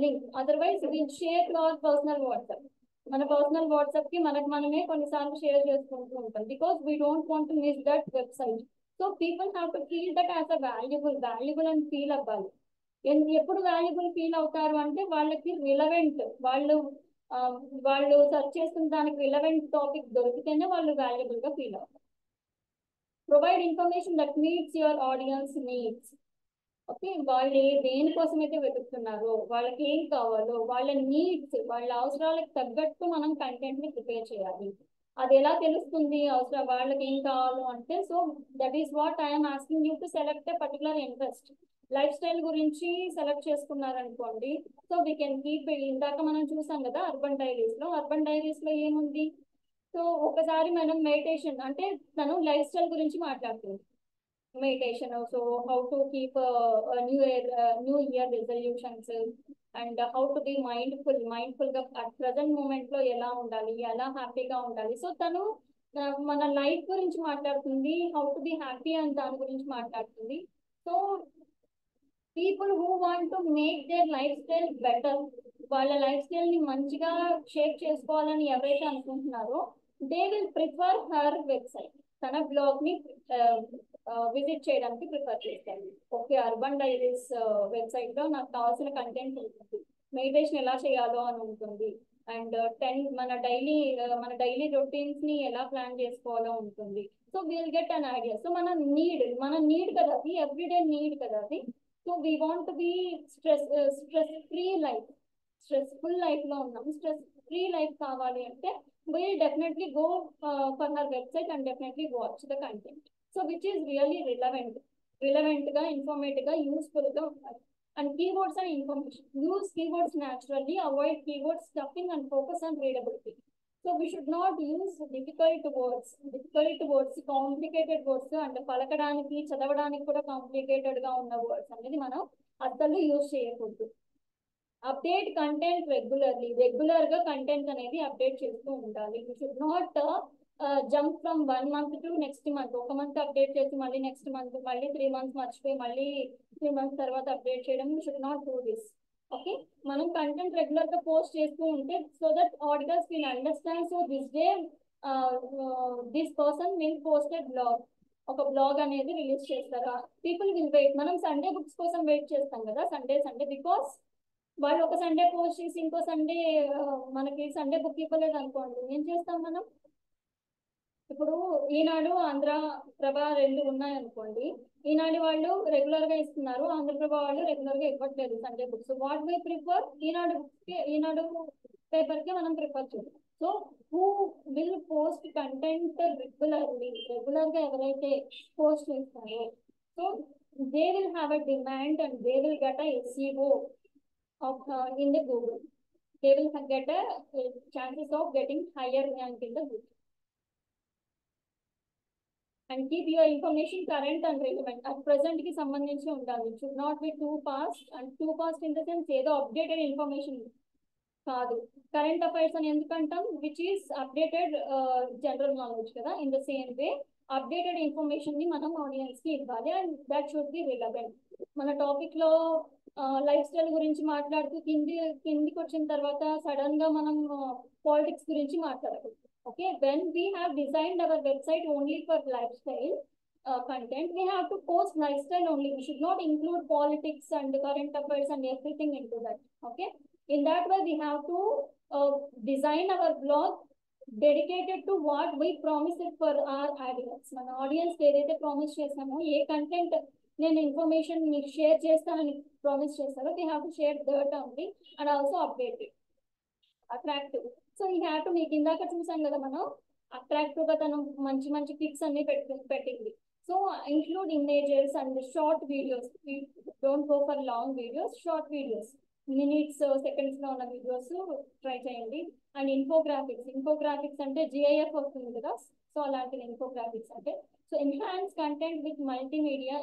link. Otherwise we'll share to our personal WhatsApp. మన పర్సనల్ వాట్సాప్ కి మనమే కొన్నిసార్లు షేర్ చేసుకుంటూ ఉంటాం, because we don't want to miss that website. So people have to feel that as a valuable అని feel అవ్వాలి. ఎప్పుడు valuable feel అవుతారు అంటే వాళ్ళకి రిలవెంట్, వాళ్ళు సెర్చ్ చేస్తున్న దానికి రిలవెంట్ టాపిక్ దొరికితేనే వాళ్ళు వాల్యుబుల్ గా ఫీల్ అవుతారు. Provide information that meets your audience needs. Okay, వాళ్ళు దేనికోసం అయితే వెతుకుతున్నారో, వాళ్ళకి ఏం కావాలో, వాళ్ళ నీడ్స్, వాళ్ళ అవసరాలకు తగ్గట్టు మనం కంటెంట్ ని ప్రిపేర్ చేయాలి. అది ఎలా తెలుస్తుంది అవసరం వాళ్ళకి ఏం కావాలో అంటే, so that is what I'm asking you to select a particular interest. Lifestyle గురించి సెలెక్ట్ చేసుకున్నారనుకోండి, సో వీ కెన్ కీప్. ఇందాక మనం చూసాం కదా అర్బన్ డైరీస్ లో ఏముంది, సో ఒకసారి మనం మెడిటేషన్ అంటే తను లైఫ్ స్టైల్ గురించి మాట్లాడుతుంది, meditation also, how to keep new year resolutions, and how to be mindful గా at present moment లో ఎలా ఉండాలి, ఎలా హ్యాపీగా ఉండాలి. సో తను మన లైఫ్ గురించి మాట్లాడుతుంది, హౌ టు బి హ్యాపీ అని దాని గురించి మాట్లాడుతుంది. So people who want to make their life style better, వాళ్ళ లైఫ్ స్టైల్ ని మంచిగా షేప్ చేసుకోవాలని ఎవరైతే అనుకుంటున్నారో they will prefer her website, తన బ్లాగ్ ని విజిట్ చేయడానికి ప్రిఫర్ చేస్తాను. ఓకే, అర్బన్ డైరీస్ వెబ్సైట్ లో నాకు కావాల్సిన కంటెంట్ ఉంటుంది, మెడిటేషన్ ఎలా చేయాలో అని ఉంటుంది, అండ్ మన డైలీ రొటీన్స్ ని ఎలా ప్లాన్ చేసుకోవాలో ఉంటుంది. So will get an idea. So మన నీడ్ కదా అది, ఎవ్రీడే నీడ్ కదా అది. So we want be stress free life, stressful life లో ఉన్నాం, స్ట్రెస్ ఫ్రీ లైఫ్ కావాలి అంటే we'll definitely go for her website and definitely watch the content. So which is really relevant గా, informative గా, useful గా ఉండాలి. And keywords and information. Use keywords naturally, avoid keyword stuffing and focus on readability. So we should not use difficult words, complicated words, and పలకడానికి చదవడానికి కూడా complicated గా ఉన్న words అనేది మనం అస్సలు యూజ్ చేయకూడదు. అప్డేట్ కంటెంట్ రెగ్యులర్ గా కంటెంట్ అనేది అప్డేట్ చేస్తూ ఉండాలి. You should not jump from 1 month to next month. ఒక మంత్ అప్డేట్ చేసి మళ్ళీ నెక్స్ట్ మంత్, మళ్ళీ 3 months మర్చిపోయి మళ్ళీ 3 months తర్వాత అప్డేట్ చేయడం, you should not do this. Okay, మనం కంటెంట్ రెగ్యులర్ గా పోస్ట్ చేస్తూ ఉంటే so that audience will understand. So this person will posted blog, ఒక బ్లాగ్ అనేది రిలీజ్ చేస్తారా, పీపుల్ విల్ వెయిట్. మనం సండే బుక్స్ కోసం వెయిట్ చేస్తాం కదా, సండే బికాస్ వాళ్ళు ఒక సండే పోస్ట్ చేసి ఇంకో సండే మనకి సండే బుక్ ఇవ్వలేదు అనుకోండి, ఏం చేస్తాం మనం? ఇప్పుడు ఈనాడు ఆంధ్రప్రభ 2 ఉన్నాయి అనుకోండి, ఈనాడు వాళ్ళు రెగ్యులర్ గా ఇస్తున్నారు, ఆంధ్రప్రభ వాళ్ళు రెగ్యులర్ గా ఇవ్వట్లేదు Sunday books. What why prefer? Eenadu paper కి మనం ప్రిఫర్ చేస్తాం. So who will post content regular గా ఎవరైతే పోస్ట్ చేస్తారో so they will have a demand and they will get a SEO in the Google. They will get a chances of getting higher rank in the Google. And keep your information current and relevant. At present కి సంబంధించి ఉండాలి. It should not be too fast, and too fast in the sense ఏదో updated information కాదు. Current affairs అని ఎందుకంటాం? Which is updated general knowledge కదా. In the same way updated information ని మనం ఆడియన్స్ కి ఇవ్వాలి, and that should be relevant. మన టాపిక్ లో లైఫ్ స్టైల్ గురించి మాట్లాడుతూ కిందికి వచ్చిన తర్వాత సడన్ గా మనం పాలిటిక్స్ గురించి మాట్లాడకూడదు. Okay, when we have designed our website only for life style content, we have to post lifestyle only. We should not include politics and current affairs and everything into that. Okay, in that way we have to design our blog dedicated to what we promised for our audience. మన audience ఏదైతే promise చేసామో, ఏ content నేను information మీకు share చేస్తానని promise చేస్తారో, they have to share that only and also updated, attractive. So ఈ have to, మీకు ఇందాక చూసాం కదా మనం, అట్రాక్టివ్ గా తను మంచి పిక్స్ అన్ని పెట్టింది. So include images and short videos. Don't go for long videos, short videos, minutes seconds లో ఉన్న వీడియోస్ ట్రై చేయండి. అండ్ ఇన్ఫోగ్రాఫిక్స్ అంటే GIF వస్తుంది కదా, సో అలాంటి ఇన్ఫోగ్రాఫిక్స్ అంటే. So enhance content with multimedia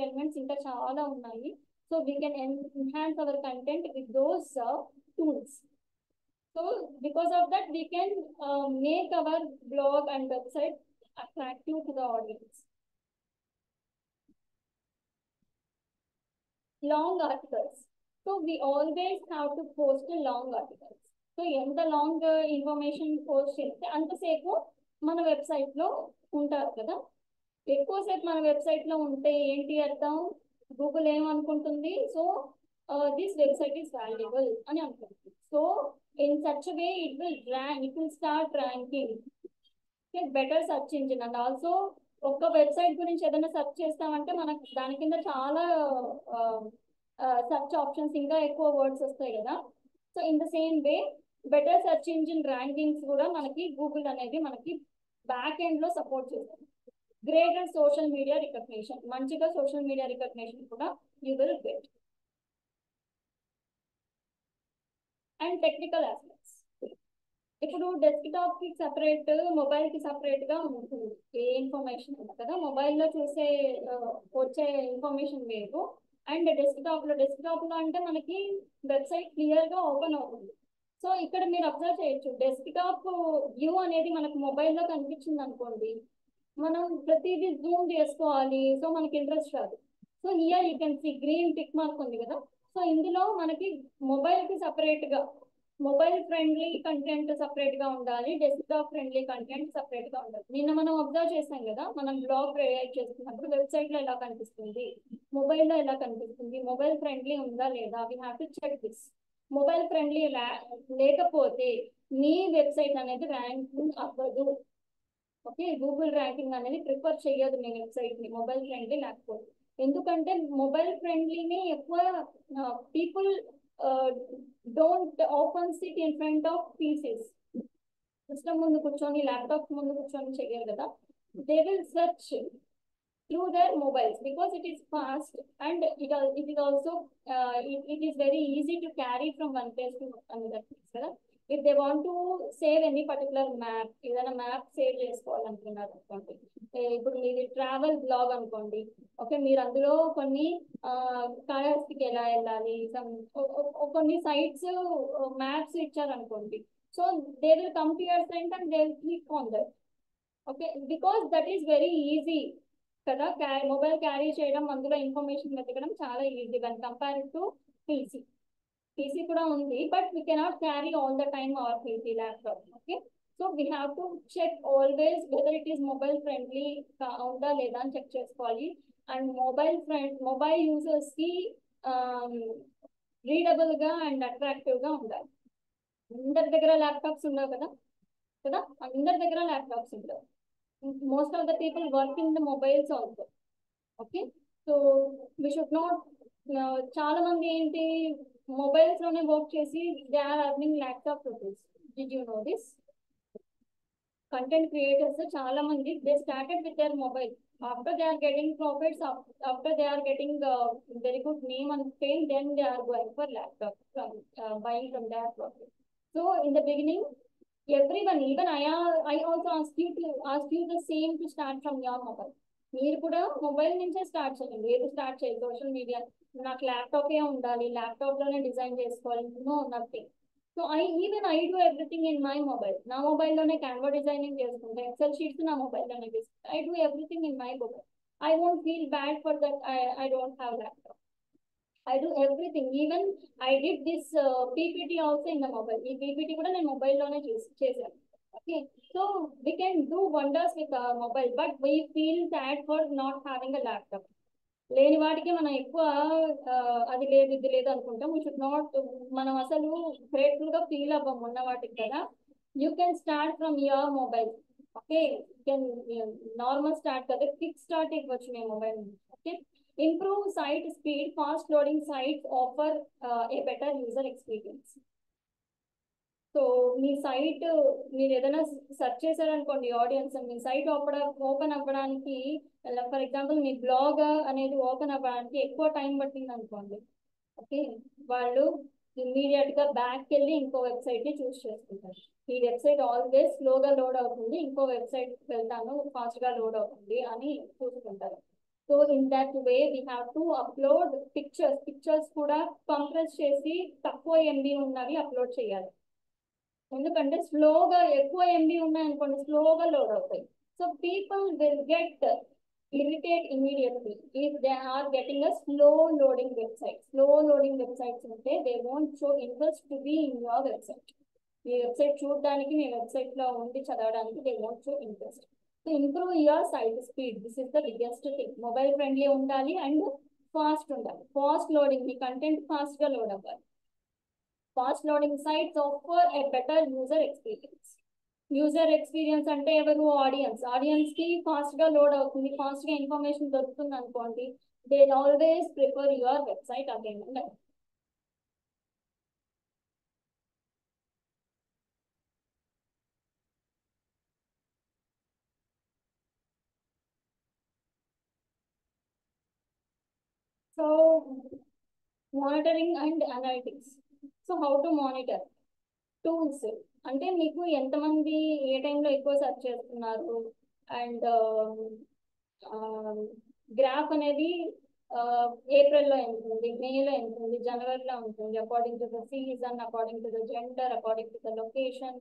elements ఇంకా చాలా ఉన్నాయి. So we can enhance hour content with those tools. So because of that we can make our blog and website attractive to the audience. Long articles. So we always have to post long articles. So ఎంత long information post చేస్తే అంతసేపు మన website లో ఉంటారు కదా. ఎక్కువసేపు మన website లో ఉంటే ఏంటి అర్థం? గూగుల్ ఏమనుకుంటుంది? So this website is valuable అని అనుకుంటుంది. So in such a way it will start ranking, okay, better search engine. And also ఒక వెబ్సైట్ గురించి ఏదైనా సెర్చ్ చేస్తామంటే మనకు దాని కింద చాలా సెర్చ్ ఆప్షన్స్, ఇంకా ఎక్కువ వర్డ్స్ వస్తాయి కదా. So in the same way better search engine rankings కూడా మనకి గూగుల్ అనేది మనకి బ్యాక్ ఎండ్ లో సపోర్ట్ చేస్తుంది. గ్రేటర్ సోషల్ మీడియా రికగ్నిషన్, మంచిగా సోషల్ మీడియా రికగ్నిషన్ కూడా you will get. And technical aspects. ఇప్పుడు డెస్క్టాప్ కి సెపరేట్, మొబైల్ కి సెపరేట్ గా ఉంటుంది ఏ ఇన్ఫర్మేషన్ కదా. మొబైల్లో చూసే వచ్చే ఇన్ఫర్మేషన్ వేరు, అండ్ డెస్క్టాప్ లో అంటే మనకి వెబ్సైట్ క్లియర్ గా ఓపెన్ అవుతుంది. సో ఇక్కడ మీరు అబ్జర్వ్ చేయొచ్చు, డెస్క్టాప్ వ్యూ అనేది మనకు మొబైల్లో కనిపించింది అనుకోండి, మనం ప్రతిదీ జూమ్ చేసుకోవాలి, సో మనకి ఇంట్రెస్ట్ రాదు. So here you can sea green tick mark ఉంది కదా. సో ఇందులో మనకి మొబైల్ కి సపరేట్ గా మొబైల్ ఫ్రెండ్లీ కంటెంట్ సపరేట్ గా ఉండాలి, డెస్క్టాప్ ఫ్రెండ్లీ కంటెంట్ సపరేట్ గా ఉండాలి. నిన్న మనం అబ్జర్వ్ చేసాం కదా, మనం బ్లాగ్ క్రియేట్ చేస్తున్నప్పుడు వెబ్సైట్ లో ఎలా కనిపిస్తుంది, మొబైల్లో ఎలా కనిపిస్తుంది, మొబైల్ ఫ్రెండ్లీ ఉందా లేదా, we have to check this. Mobile friendly లేకపోతే మీ వెబ్సైట్ అనేది ర్యాంకింగ్ అవ్వదు. ఓకే, గూగుల్ ర్యాంకింగ్ అనేది ప్రిఫర్ చేయదు మీ వెబ్సైట్ ని మొబైల్ ఫ్రెండ్లీ లేకపోతే. ఎందుకంటే మొబైల్ ఫ్రెండ్లీని ఎక్కువ people don't open sit in front of PCs. System ముందు కూర్చొని, ల్యాప్టాప్ ముందు కూర్చొని చెయ్యరు కదా. They will search through their mobiles because it is fast, and it is also it is very easy to carry from one place to another place కదా. If they want to save any particular map, ఏదైనా map save చేసుకోవాలనుకున్నారు అనుకోండి, ఇప్పుడు మీది travel blog అనుకోండి, okay, మీరు అందులో కొన్ని కాళహస్తికి ఎలా వెళ్ళాలి, కొన్ని సైట్స్ మ్యాప్స్ ఇచ్చారనుకోండి, so they will come to your site and they will click on that. Okay, because that is very easy కదా. మొబైల్ క్యారీ చేయడం, అందులో ఇన్ఫర్మేషన్ వెతకడం చాలా easy one compare to PC. PC కూడా ఉంది, but we cannot carry all the time our PC laptop. Okay, so we have to check always whether it is mobile friendly ఉందా లేదా అని check చేసుకోవాలి. అండ్ మొబైల్ యూజర్స్ కి readable గా and attractive గా ఉండాలి. అందరి దగ్గర ల్యాప్టాప్స్ ఉండవు కదా, అందరి దగ్గర ల్యాప్టాప్స్ ఉండవు. most of the people work in the mobiles also. Okay, so we should not చాలా మంది ఏంటి మొబైల్స్ లోనే వర్క్ చేసి they are earning lakhs of rupees. Did you know this? Content creators చాలా మంది they started with their mobile, after they are getting profits, after they are getting very good name and fame, then they are going for laptop from buying from their profit. So in the beginning, everyone, even I also ask you the same to start from your mobile. మీరు కూడా mobile నుంచే start చేయండి. ఏది start చేయండి, social media నాకు ల్యాప్టాపే ఉండాలి, laptop లోనే design చేసుకోవాలి, no, nothing. So I do everything in my mobile. నా మొబైల్లోనే క్యాన్వా డిజైనింగ్ చేసుకుంటా, ఎక్సెల్ షీట్స్ నా మొబైల్లోనే చేసుకుంటా. I do everything in my mobile. I won't feel bad for that I don't have laptop. I do everything. Even I did this PPT also in the mobile. ఈ PPT కూడా నేను మొబైల్లోనే చేశాను. Okay, so we can do wonders with our mobile, but we feel sad for not having a laptop. లేని వాటికి మనం ఎక్కువ అది లేదు ఇది లేదు అనుకుంటాం. We should not, మనం అసలు గ్రేట్ఫుల్ గా ఫీల్ అవ్వం ఉన్న వాటికి కదా. You can start from your mobile. ఓకే, you can నార్మల్ స్టార్ట్ కదా, క్విక్ స్టార్ట్ ఇవ్వచ్చు మీ mobile. Okay, improve site speed. Fast loading sites offer a better user experience. So మీ సైట్ మీరు ఏదైనా సెర్చ్ చేశారనుకోండి, ఆడియన్స్ మీ సైట్ ఓపెన్ అవ్వడానికి, ఫర్ ఎగ్జాంపుల్ మీ బ్లాగ్ అనేది ఓపెన్ అవ్వడానికి ఎక్కువ టైం పట్టింది అనుకోండి, ఓకే, వాళ్ళు ఇమ్మీడియట్ గా బ్యాక్ వెళ్ళి ఇంకో వెబ్సైట్ ని చూస్ చేసుకుంటారు. ఈ వెబ్సైట్ ఆల్వేస్ స్లోగా లోడ్ అవుతుంది, ఇంకో వెబ్సైట్ వెళ్తాను ఫాస్ట్ గా లోడ్ అవుతుంది అని చూసుకుంటారు. So in that way we have to upload pictures కూడా కంప్రెస్ చేసి తక్కువ ఎంబీ ఉన్నవి అప్లోడ్ చేయాలి. ఎందుకంటే స్లోగా ఎక్కువ ఎంబీ ఉన్నాయనుకోండి, స్లోగా లోడ్ అవుతాయి. So people will get irritate immediately if they are getting a slow loading website. Slow loading websites ఉంటే they won't show interest to be in your website. Me website చూడడానికి, మీ website లో ఉండి చదవడానికి they won't show interest. So improve your site speed. This is the biggest thing. Mobile friendly ఉండాలి and fast ఉండాలి. Fast loading, మీ content fast గా load అవ్వాలి. Fast loading sites offer a better user experience. User experience అంటే ఎవరు? Audience కి fast గా load అవుతుంది, ఫాస్ట్ గా ఇన్ఫర్మేషన్ దొరుకుతుంది అనుకోండి, they always prefer your website again. So monitoring and analytics. So how to monitor? Tools. అంటే మీకు ఎంతమంది ఏ టైంలో ఎక్కువ సెర్చ్ చేస్తున్నారు అండ్ గ్రాఫ్ అనేది ఏప్రిల్లో ఎంత ఉంది, మేలో ఎంత ఉంది, జనవరిలో ఉంటుంది, according to the season, according to the gender, according to the location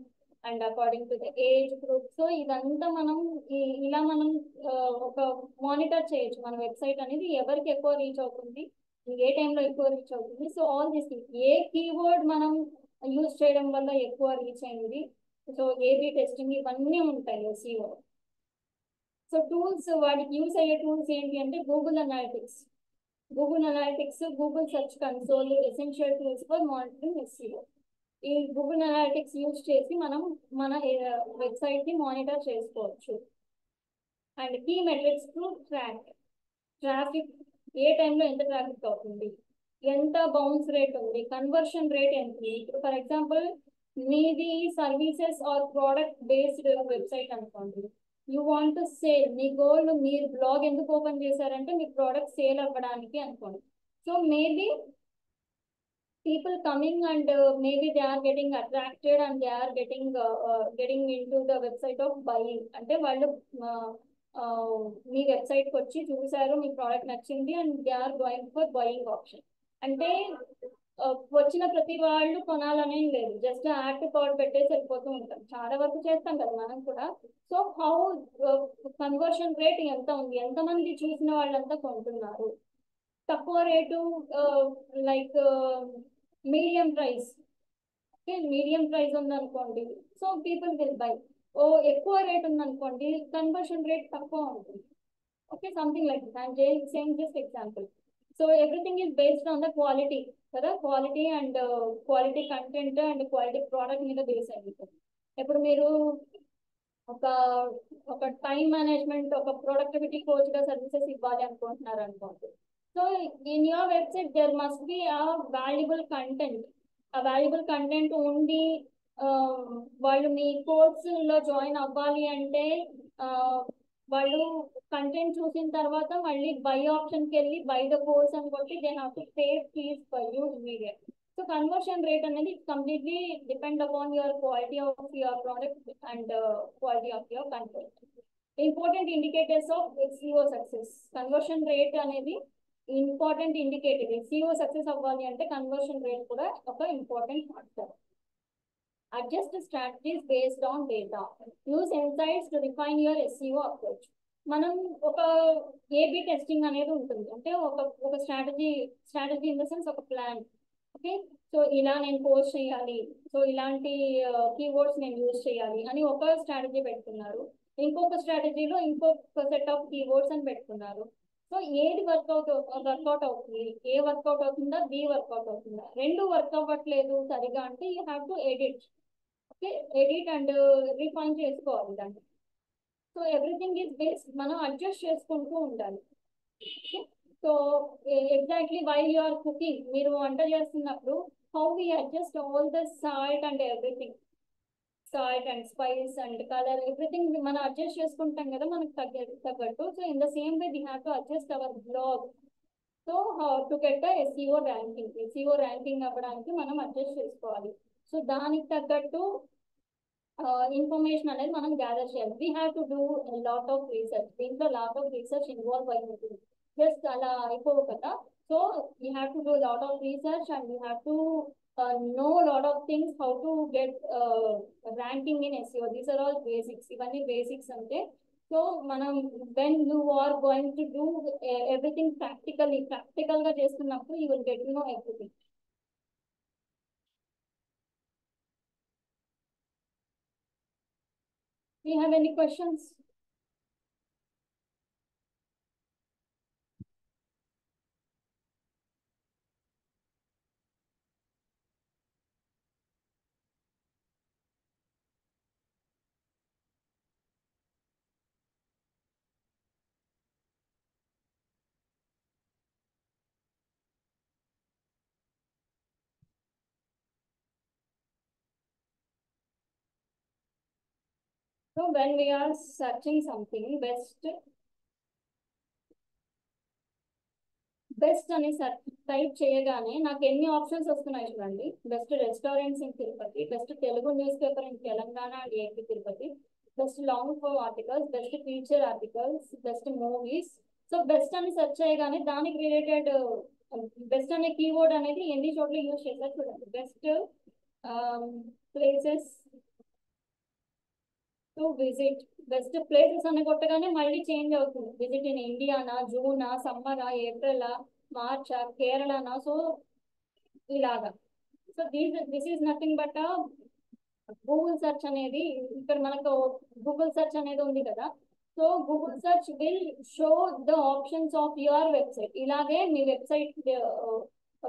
and according to the age group. So ఇదంతా మనం ఇలా మనం ఒక మానిటర్ చేయొచ్చు మన వెబ్సైట్ అనేది ఎవరికి ఎక్కువ రీచ్ అవుతుంది, ఏ టైంలో ఎక్కువ రీచ్ అవుతుంది. So all this A keyword మనం యూజ్ చేయడం వల్ల ఎక్కువ రీచ్ అయింది. సో ఏబి టెస్టింగ్ ఇవన్నీ ఉంటాయి SEO. సో టూల్స్ వాటికి యూస్ అయ్యే టూల్స్ ఏంటి అంటే Google analytics, Google search console essential tools for monitoring SEO. ఈ గూగుల్ అనాలిటిక్స్ యూజ్ చేసి మనం మన వెబ్సైట్ ని మానిటర్ చేసుకోవచ్చు. And key metrics to traffic, ఏ టైంలో ఎంత ట్రాఫిక్ అవుతుంది, ఎంత బౌన్స్ రేట్ ఉంది, కన్వర్షన్ రేట్ ఎంత ఉంది. ఇప్పుడు ఫర్ ఎగ్జాంపుల్ మీది services or product based website అనుకోండి, యూ వాంట్ టు సేల్, మీ గోల్, మీరు బ్లాగ్ ఎందుకు ఓపెన్ చేశారంటే మీ ప్రోడక్ట్ సేల్ అవ్వడానికి అనుకోండి. So maybe people coming and maybe they are getting attracted and they are getting into the website of buying. అంటే వాళ్ళు మీ వెబ్సైట్కి వచ్చి చూసారు, మీ ప్రోడక్ట్ నచ్చింది and they are going for buying option. అంటే వచ్చిన ప్రతి వాళ్ళు కొనాలనేం లేదు, జస్ట్ యాడ్ టు కార్ట్ పెట్టేసి వెళ్ళిపోతూ ఉంటాం, చాలా వరకు చేస్తాం కదా మనం కూడా. సో హౌ కన్వర్షన్ రేట్ ఎంత ఉంది, ఎంతమంది చూసిన వాళ్ళంతా కొంటున్నారు, తక్కువ rate like medium price, okay medium price ఉందనుకోండి సో పీపుల్ విల్ బై. ఓ ఎక్కువ రేట్ ఉందనుకోండి కన్వర్షన్ రేట్ తక్కువ ఉంటుంది. Okay something like this I'm saying just example. So everything is based on the quality కదా, quality and quality content and quality product మీద base అయిపోతుంది. ఇప్పుడు మీరు ఒక ఒక టైం మేనేజ్మెంట్, ఒక ప్రొడక్టివిటీ కోచ్ గా సర్వీసెస్ ఇవ్వాలి అనుకుంటున్నారు అనుకోండి. So in your website there must be a valuable content. ఆ వాల్యుబుల్ కంటెంట్ ఉండి వాళ్ళు మీ కోర్స్ లో జాయిన్ అవ్వాలి అంటే వాళ్ళు కంటెంట్ చూసిన తర్వాత మళ్ళీ బై ఆప్షన్కి వెళ్ళి బై ద కోర్స్ అని కొట్టి they have to pay fees for you immediate. So conversion rate అనేది completely depend upon your quality of your product and quality of your content. Important indicators of SEO success, conversion rate అనేది important indicator. SEO success అవ్వాలి అంటే conversion rate కూడా ఒక important factor. Adjust strategies based on data. Use insights to refine your SEO approach. మనం ఒక AB testing అనేది ఉంటుంది, అంటే ఒక స్ట్రాటజీ ఇన్ ద సెన్స్ ఒక ప్లాన్. ఓకే సో ఇలా నేను పోస్ట్ చేయాలి, సో ఇలాంటి కీవర్డ్స్ నేను యూజ్ చేయాలి అని ఒక స్ట్రాటజీ పెట్టుకున్నారు. ఇంకొక స్ట్రాటజీలో ఇంకొక సెట్ ఆఫ్ కీవర్డ్స్ అని పెట్టుకున్నారు. సో ఏది వర్కౌట్ అవుతుంది, ఏ వర్కౌట్ అవుతుందా, బి వర్కౌట్ అవుతుందా, రెండు వర్క్ అవ్వట్లేదు సరిగా అంటే you have to edit and refine చేసుకోవాలి దాన్ని. సో ఎవ్రీథింగ్ ఈజ్ బేస్డ్ మనం అడ్జస్ట్ చేసుకుంటూ ఉండాలి. So exactly while you are cooking, మీరు వంట చేస్తున్నప్పుడు how we adjust all the salt and everything, salt and spice and colour everything మనం adjust చేసుకుంటాం కదా మనకు తగ్గట్టు. So in the same way we have to adjust hour blog. So to get SEO ranking అవ్వడానికి మనం adjust చేసుకోవాలి. So దానికి తగ్గట్టు ఇన్ఫర్మేషన్ అనేది మనం గ్యాదర్ చేయాలి. We have to do lot of research, దీంట్లో లాట్ ఆఫ్ రీసెర్చ్ ఇన్వాల్వ్ అయి ఉంటుంది, జస్ట్ అలా అయిపోవు కదా. So we have to do lot of research and we have to know lot of things how to get ranking in SEO. These are all basics, ఇవన్నీ basics అంటే. So మనం when you are going to do everything practical గా చేస్తున్నప్పుడు you will get to know everything. Do you have any questions? So when we are searching something, best అని type చేయగానే నాకు ఎన్ని options వస్తున్నాయి చూడండి. Best restaurants in Tirupati, best Telugu news paper in Telangana and AP Tirupati, best long form articles, best feature articles, best movies. So best అని search చేయగానే దానికి related best అనే కీవర్డ్ అనేది ఎన్ని చోట్ల యూజ్ చేశారు చూడండి. Best places to visit, best places అని కొట్టగానే మళ్ళీ చేంజ్ అవుతుంది. విజిట్ ఇన్ ఇండియానా, జూనా, సమ్మరా, ఏప్రిలా, మార్చా, కేరళనా. సో ఇలాగా. So this is nothing but Google search అనేది. ఇక్కడ మనకు గూగుల్ సెర్చ్ అనేది ఉంది కదా. So Google search will show the options of your website. ఇలాగే మీ వెబ్సైట్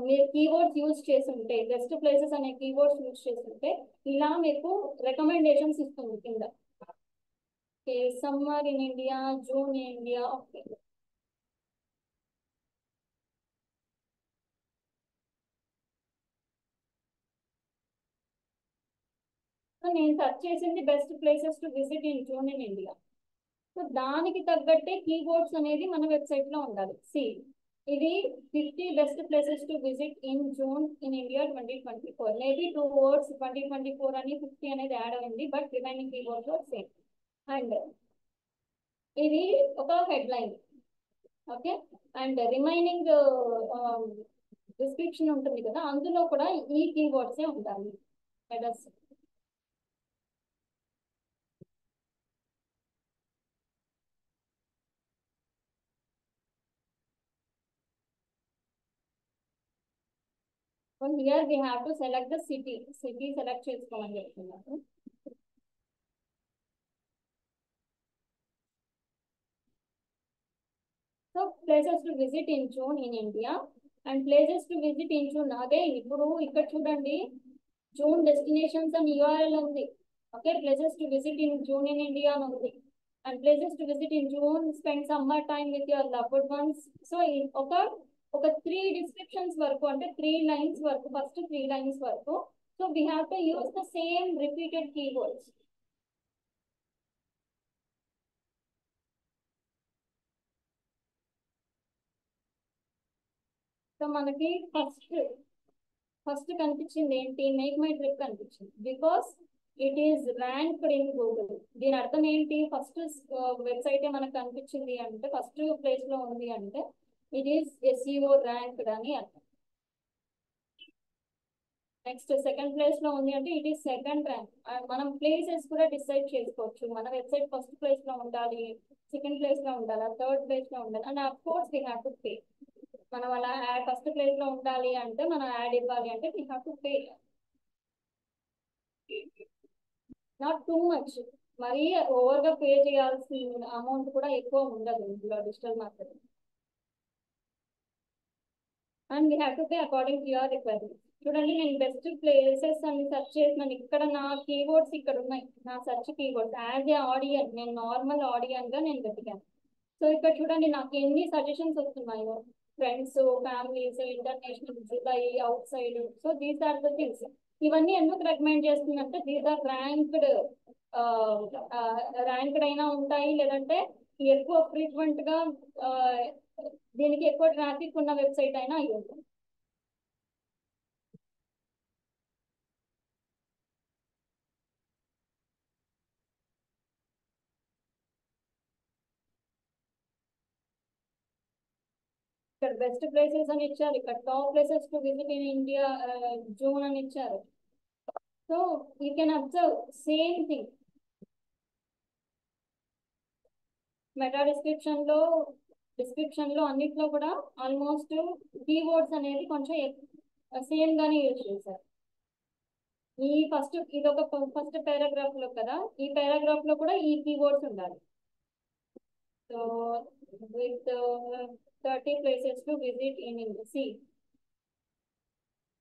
మీరు కీవర్డ్స్ యూజ్ చేస్తుంటే, బెస్ట్ ప్లేసెస్ అనే కీవర్డ్స్ యూజ్ చేస్తుంటే ఇలా మీకు రికమెండేషన్స్ ఇస్తుంది కింద. Summer in India, June in India. Okay, so నేను సెర్చ్ చేసింది best places to visit in June in India. So దానికి తగ్గట్టే కీబోర్డ్స్ అనేది మన వెబ్సైట్ లో ఉండాలి. సి, ఇది 50 best places to visit in June in India 2024. Maybe 2 words 2024 అని 50 అనేది యాడ్ అయింది, but remaining keyboards are same. And ఇది ఒక headline. Okay, and remaining description ఉంటుంది కదా, అందులో కూడా ఈ కీవర్డ్సే ఉండాలి. Headers. So here we have to select the city. City select చేసుకోమని చెప్తున్నారు. So places to visit in June in India and places to visit in June. అదే ఇప్పుడు ఇక్కడ చూడండి, జూన్ డెస్టినేషన్స్ అని యూఆర్ఎల్ ఉంది. Okay, places to visit in June in India అని ఉంది. And places to visit in June, spend summer time with your loved ones. So ఒక 3 descriptions వరకు, అంటే 3 లైన్స్ వరకు, ఫస్ట్ 3 లైన్స్ వరకు. So we have to use the same repeated keywords. So మనకి first కనిపించింది ఏంటి? మేక్ మై ట్రిప్ కనిపించింది. Because it is ranked in Google. దీని అర్థం ఏంటి? ఫస్ట్ వెబ్సైట్ మనకు కనిపించింది అంటే, ఫస్ట్ ప్లేస్ లో ఉంది అంటే ఇట్ ఈస్ ఎస్ఈఓ ర్యాంక్డ్ అని అర్థం. నెక్స్ట్ సెకండ్ ప్లేస్ లో ఉంది అంటే ఇట్ ఈస్ సెకండ్ ర్యాంక్. మనం ప్లేసెస్ కూడా డిసైడ్ చేసుకోవచ్చు. మన వెబ్సైట్ ఫస్ట్ ప్లేస్ లో ఉండాలి, సెకండ్ ప్లేస్ లో ఉండాలి, థర్డ్ ప్లేస్ లో ఉండాలి. And of course we have to pay. మనం అలా ఫస్ట్ ప్లేస్ లో ఉండాలి అంటే, మనం యాడ్ ఇవ్వాలి అంటే we have to pay. Not too much. మరి ఓవర్ గా పే చేయాల్సిన అమౌంట్ కూడా ఎక్కువ ఉండదు ఇందులో digital marketing. And we have to pay according to your requirement. చూడండి, నేను బెస్ట్ ప్లేసెస్ అని సెర్చ్ చేసినాను. ఇక్కడ నా కీవర్డ్స్ ఇక్కడ ఉన్నాయి, నా సెర్చ్ కీవర్డ్స్. యాజ్ ఏ ఆడియన్, నేను నార్మల్ ఆడియన్ గా నేను వెతికాను. సో ఇక్కడ చూడండి నాకు ఎన్ని సజెషన్స్ వస్తున్నాయో. Friends, families, international, July, outside. So these are the things. ఇవన్నీ ఎందుకు రికమెండ్ చేస్తుందంటే, దీస్ ఆర్ ర్యాంక్డ్ అయినా ఉంటాయి, లేదంటే ఎక్కువ ఫ్రీక్వెంట్ గా దీనికి ఎక్కువ ట్రాఫిక్ ఉన్న వెబ్సైట్ అయినా అయ్యి ఉంటుంది. ఇక్కడ బెస్ట్ ప్లేసెస్ అని ఇచ్చారు, ఇక్కడ top places to visit in India June అని ఇచ్చారు. So you can observe same thing. Meta description లో అన్నిట్లో కూడా ఆల్మోస్ట్ కీవర్డ్స్ అనేది కొంచెం సేమ్ గానే యూజ్ చేశారు. ఈ ఇదొక ఫస్ట్ పారాగ్రాఫ్ లో కదా, ఈ పారాగ్రాఫ్ లో కూడా ఈ కీవర్డ్స్ ఉండాలి. So with 30 places to visit in India. See,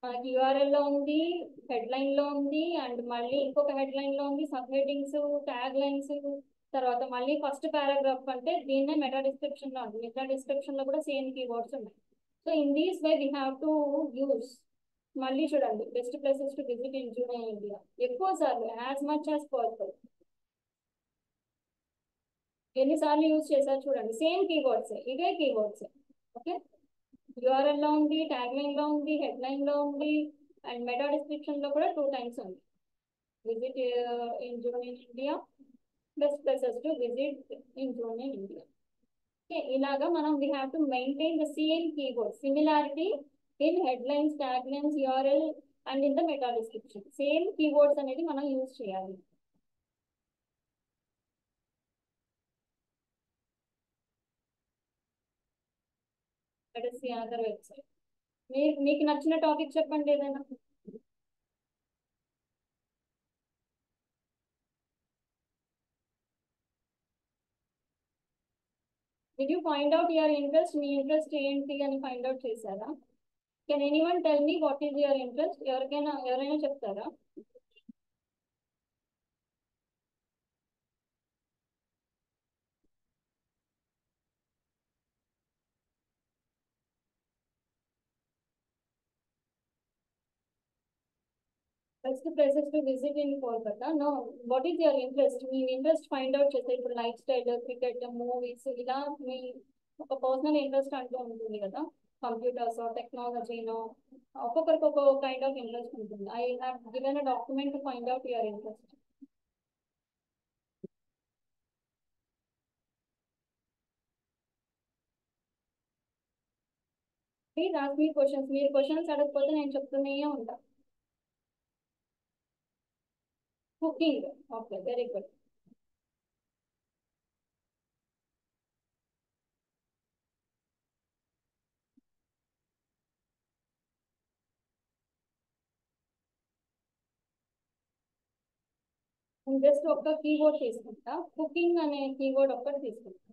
మనకి యూఆర్ఎల్ లో ఉంది, హెడ్లైన్ లో ఉంది, అండ్ మళ్ళీ ఇంకొక హెడ్లైన్ లో ఉంది, సబ్ హెడ్డింగ్స్, ట్యాగ్ లైన్స్, తర్వాత మళ్ళీ ఫస్ట్ పారాగ్రాఫ్ అంటే దీన్నే మెటా డిస్క్రిప్షన్ లో ఉంది. మెటా డిస్క్రిప్షన్ లో కూడా సేమ్ కీవర్డ్స్ ఉన్నాయి. So in these way we have to use. మళ్ళీ చూడండి, best places to visit in June in India ఎక్కువ సార్లు, యాజ్ మచ్ యాజ్ పాసిబుల్. ఎన్నిసార్లు యూజ్ చేశారు చూడండి, సేమ్ కీవర్డ్స్, ఇవే కీవర్డ్స్. ఓకే, URL లో ఉంది, ట్యాగ్లైన్ లో ఉంది, హెడ్లైన్ లో ఉంది, అండ్ మెటా డిస్క్రిప్షన్ లో కూడా 2 times ఉంది. Visit in June in India, best places to visit in June in India. ఇలాగా మనం we have to maintain the same keyword similarity in headlines, taglines, URL and in the meta description. Same keywords అనేది మనం use చేయాలి. That is the other website. మీకు నచ్చిన topic చెప్పండి ఏదైనా. Did you find out your interest? Me interest ఏంటి అని find out చేశారా? Can anyone tell me what is your interest? ఎవరైనా చెప్తారా? Best places to visit in Kolkata. No, what is your interest? Me interest find out చేస్తే ఇప్పుడు life style, cricket, movies ఇలా మీ ఒక personal interest అంటూ ఉంటుంది కదా. కంప్యూటర్స్, టెక్నాలజీనో, ఒక్కొక్కరికి ఒక్కొక్క కైండ్ ఆఫ్ ఇంట్రెస్ట్ ఉంటుంది. I have given a document to find out your interest. Please ask me questions. మీరు క్వశ్చన్స్ అడగకపోతే నేను చెప్తూనే ఉంటా. Cooking. Okay, very good. Just ఒక్క కీవర్డ్ తీసుకుంటా, కుకింగ్ అనే కీవర్డ్ ఒక్కటి తీసుకుంటా.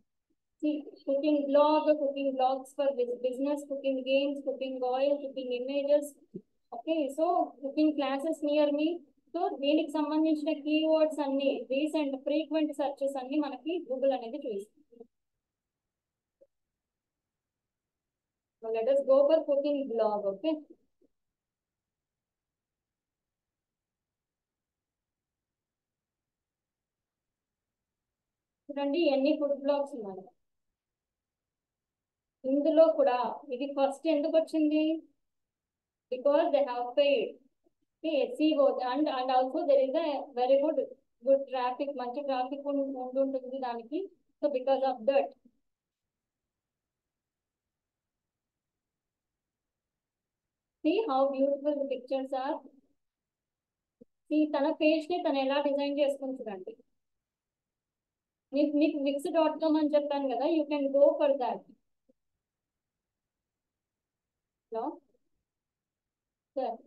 Cooking blog, cooking blogs for business, cooking games, cooking oil, cooking images. Okay, so cooking classes near me. So దీనికి సంబంధించిన కీవర్డ్స్ అన్ని, రీసెంట్ ఫ్రీక్వెంట్ సెర్చెస్ అన్ని మనకి గూగుల్ అనేది చూపిస్తుంది. Let us go for cooking blog. Okay, చూడండి ఎన్ని food blogs ఉన్నాయి. ఇందులో కూడా ఇది ఫస్ట్ ఎందుకు వచ్చింది? Because they have paid SEO, and also there is a very good traffic, మంచి ట్రాఫిక్ ఉంటుంది దానికి. So because of that. See how beautiful the pictures are. See తన పేజ్ ని తను ఎలా డిజైన్ చేసుకుని చూడండి. మీకు wix.com అని చెప్పాను కదా, you can go for that. Hello sir.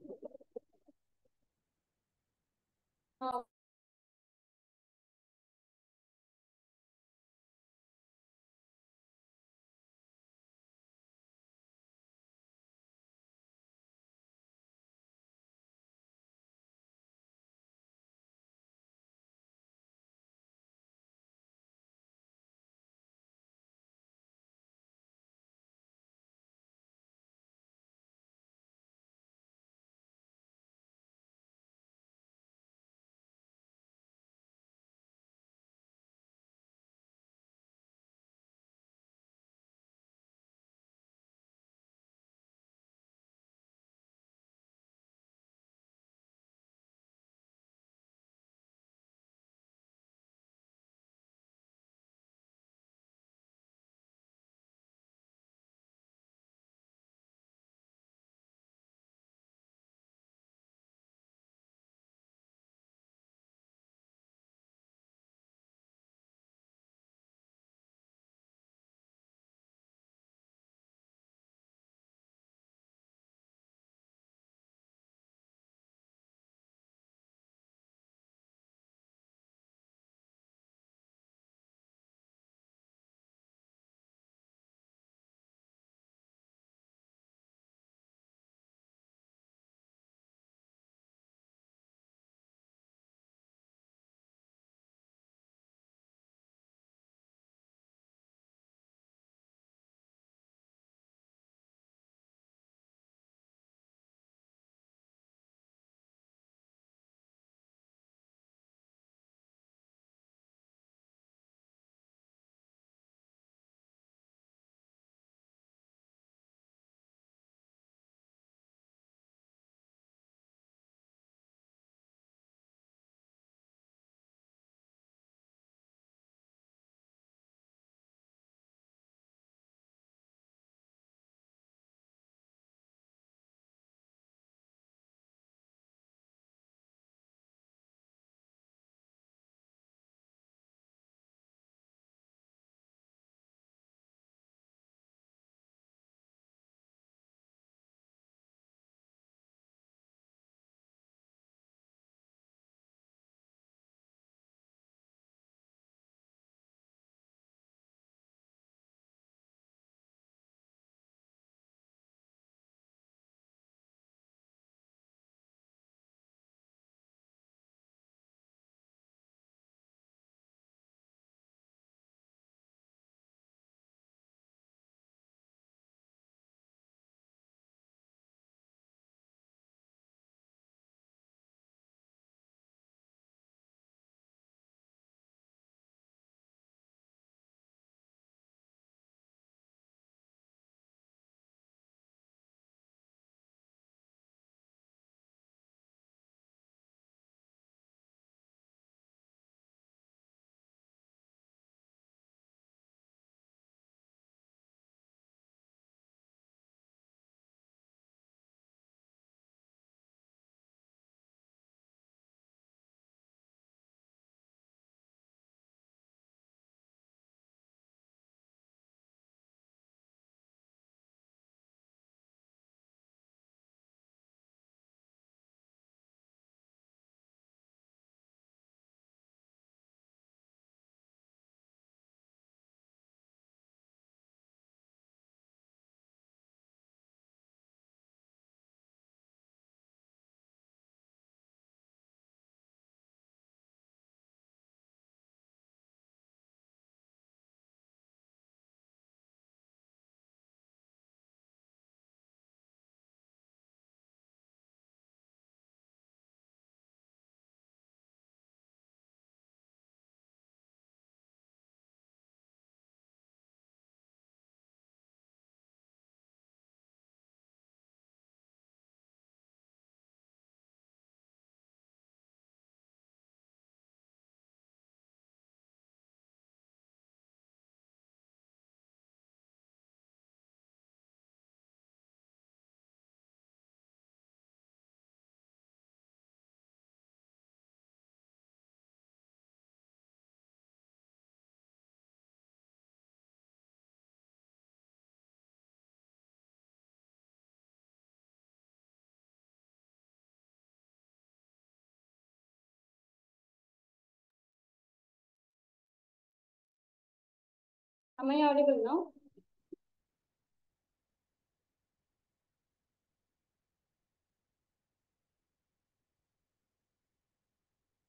Am I audible now?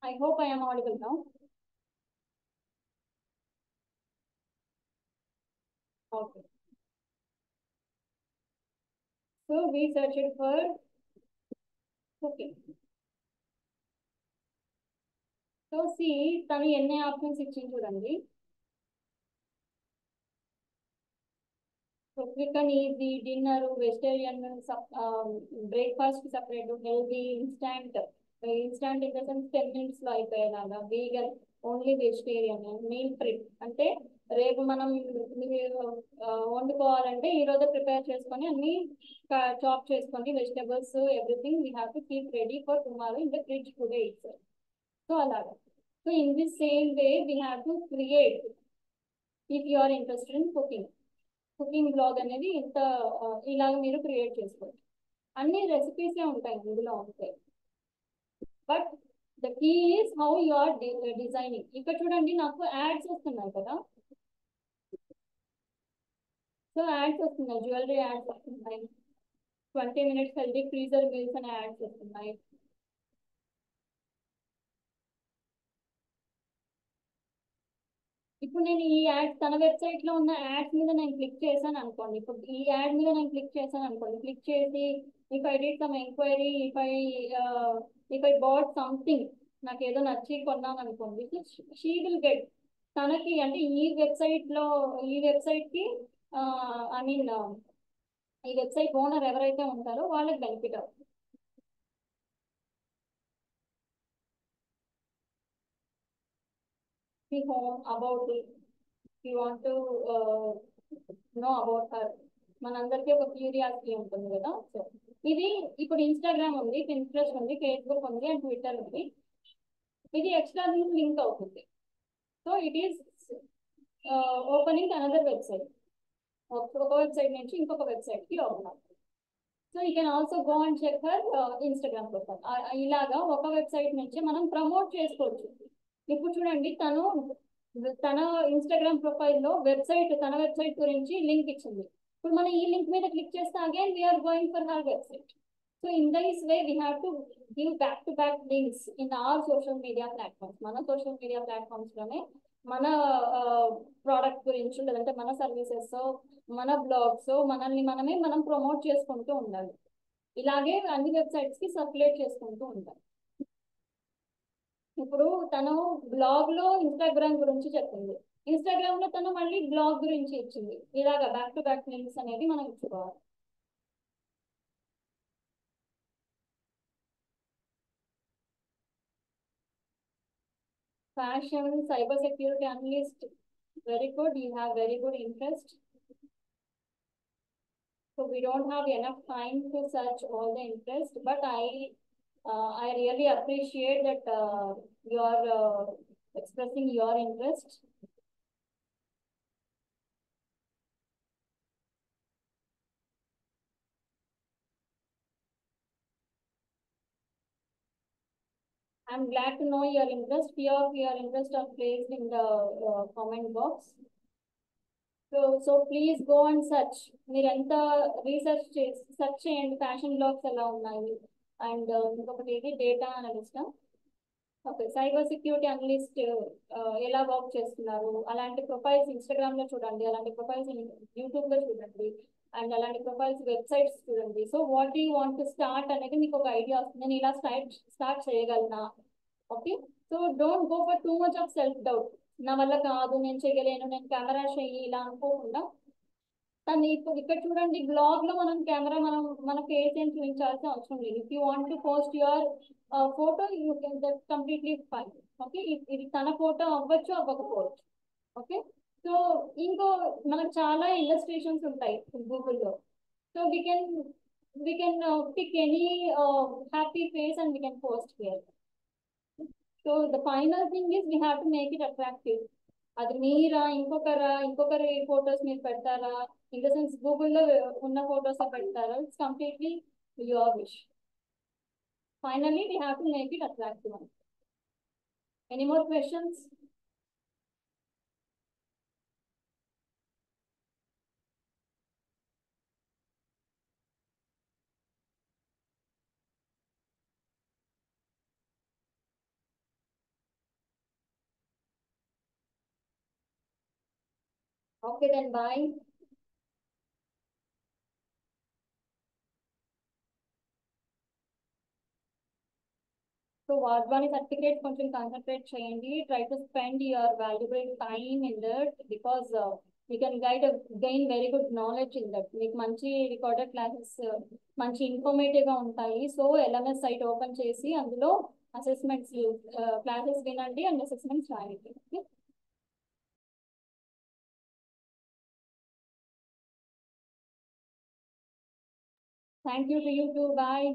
I hope I am audible now. Okay. So we searched for cooking. So see, తను ఎన్ని ఆప్షన్స్ ఇచ్చింది చూడండి. So quick and easy, dinner, vegetarian, breakfast separate, healthy, instant. Instant in the sense 10 minutes లో అయిపోయేలాగా, vegan, only vegetarian, meal prep అంటే రేపు మనం వండుకోవాలంటే ఈ రోజు ప్రిపేర్ చేసుకొని అన్ని చాప్ చేసుకొని vegetables everything we have to keep ready for tomorrow in the fridge today it's. So అలాగా. So in this same way we have to create if you are interested in cooking blog అనేది ఇంత ఇలాగ మీరు create చేసుకోవచ్చు. అన్ని రెసిపీసే ఉంటాయి ఇందులో ఉంటాయి. But the key is how you are designing. ఇక్కడ చూడండి నాకు యాడ్స్ వస్తున్నాయి కదా. సో యాడ్స్ వస్తున్నాయి, జ్యువెలరీ యాడ్స్ వస్తున్నాయి, 20 minutes హెల్దీ ఫ్రీజర్ మీల్స్ అనే యాడ్స్ వస్తున్నాయి. ఇప్పుడు నేను ఈ యాడ్ తన వెబ్సైట్ లో ఉన్న యాడ్స్ మీద నేను క్లిక్ చేశాను అనుకోండి. ఇప్పుడు ఈ యాడ్ మీద నేను క్లిక్ చేశాను అనుకోండి. క్లిక్ చేసి if I did some enquiry, if I bought something, నాకు ఏదో నచ్చి కొన్నాను అనుకోండి, షీ విల్ గెట్, తనకి అంటే ఈ వెబ్సైట్ కి ఐ మీన్ ఈ వెబ్సైట్ ఓనర్ ఎవరైతే ఉంటారో వాళ్ళకి బెనిఫిట్ అవుతుంది. The home about it, you want to know about her, మనందరికీ ఒక క్యూరియాసిటీ ఉంటుంది కదా. సో ఇది ఇప్పుడు ఇన్స్టాగ్రామ్ ఉంది, పింట్రెస్ట్ ఉంది, ఫేస్బుక్ ఉంది అండ్ ట్విట్టర్ ఉంది. ఇది ఎక్స్ట్రా లింక్ అవుతుంది. So it is opening another website. ఒక వెబ్సైట్ నుంచి ఇంకొక వెబ్సైట్ కి ఓపెన్ అవుతుంది. So you can also go and check her Instagram profile. ఇలాగా ఒక వెబ్సైట్ నుంచి మనం ప్రమోట్ చేసుకోవచ్చు. ఇప్పుడు చూడండి, తన ఇన్స్టాగ్రామ్ ప్రొఫైల్లో తన వెబ్సైట్ గురించి లింక్ ఇచ్చింది. ఇప్పుడు మనం ఈ లింక్ మీద క్లిక్ చేస్తే again we're going for her website. So in this way we have to give back to back links in all social media platforms. మన సోషల్ మీడియా ప్లాట్ఫామ్స్ లోనే మన ప్రోడక్ట్ గురించి, లేదంటే మన సర్వీసెస్, మన బ్లాగ్స్, మనం ప్రమోట్ చేసుకుంటూ ఉండాలి. ఇలాగే అన్ని వెబ్సైట్స్ కి సర్క్యులేట్ చేసుకుంటూ ఉండాలి. ఇప్పుడు తను బ్లాగ్ లో ఇన్స్టాగ్రామ్ గురించి చెప్పింది, ఇన్స్టాగ్రామ్ లో తను మళ్ళీ బ్లాగ్ గురించి ఇచ్చింది. ఇలాగా బ్యాక్ టు బ్యాక్ లింక్స్ అనేది మనం ఇచ్చుకోవాలి. Fashion, cyber security analyst, very good. You have very good interest. So we don't have enough time to search all the interest, but I really appreciate that you are expressing your interest. I'm glad to know your interest. Few of your interest are placed in the comment box. So please go and search. మీరు ఎంత research search చేయండి, fashion blogs ఎలా ఉన్నాయి. And ఇంకొకటి ఇది data analyst. Okay, cyber security analyst ఎలా work చేస్తున్నారు, అలాంటి ప్రొఫైల్స్ ఇన్స్టాగ్రామ్ లో చూడండి, అలాంటి ప్రొఫైల్స్ యూట్యూబ్ లో చూడండి, అండ్ అలాంటి ప్రొఫైల్స్ వెబ్సైట్స్ చూడండి. So what you want to start అనేది మీకు ఒక ఐడియా వస్తుంది, నేను ఇలా స్టార్ట్ చేయగలనా. Okay, so don't go for too much of self doubt. నా వల్ల కాదు, నేను చేయలేను, నేను కెమెరా చెయ్యి ఇలా అనుకోకుండా, కానీ ఇప్పుడు ఇక్కడ చూడండి, బ్లాగ్ లో మన ఫేస్ ఏం చూపించాల్సిన అవసరం లేదు. If you want to post your photo, you can that completely fine. Okay, ఇది తన ఫోటో అవ్వచ్చు, అవ్వకపోవచ్చు. ఓకే, సో ఇంకో మనకు చాలా ఇల్లస్ట్రేషన్స్ ఉంటాయి గూగుల్లో. So we can pick any happy face and we can post here. So the final thing is we have to make it attractive. అది మీరా, ఇంకొకరి ఫొటోస్ మీరు పెడతారా, ఇన్ ద సెన్స్ గూగుల్లో ఉన్న ఫొటోస్ పెడతారా, it's completely your wish. Finally we have to make it attractive. Any more questions? Okay, then bye. So Vardhani certificate కొంచెం concentrate చేయండి. Try to spend your valuable time in that because you can gain very good knowledge in that. మీకు మంచి recorded classes మంచి informative గా ఉంటాయి. So LMS site open చేసి అందులో assessments classes వినండి అండ్ అసెస్మెంట్స్ రాయండి. Thank you to you too. Bye.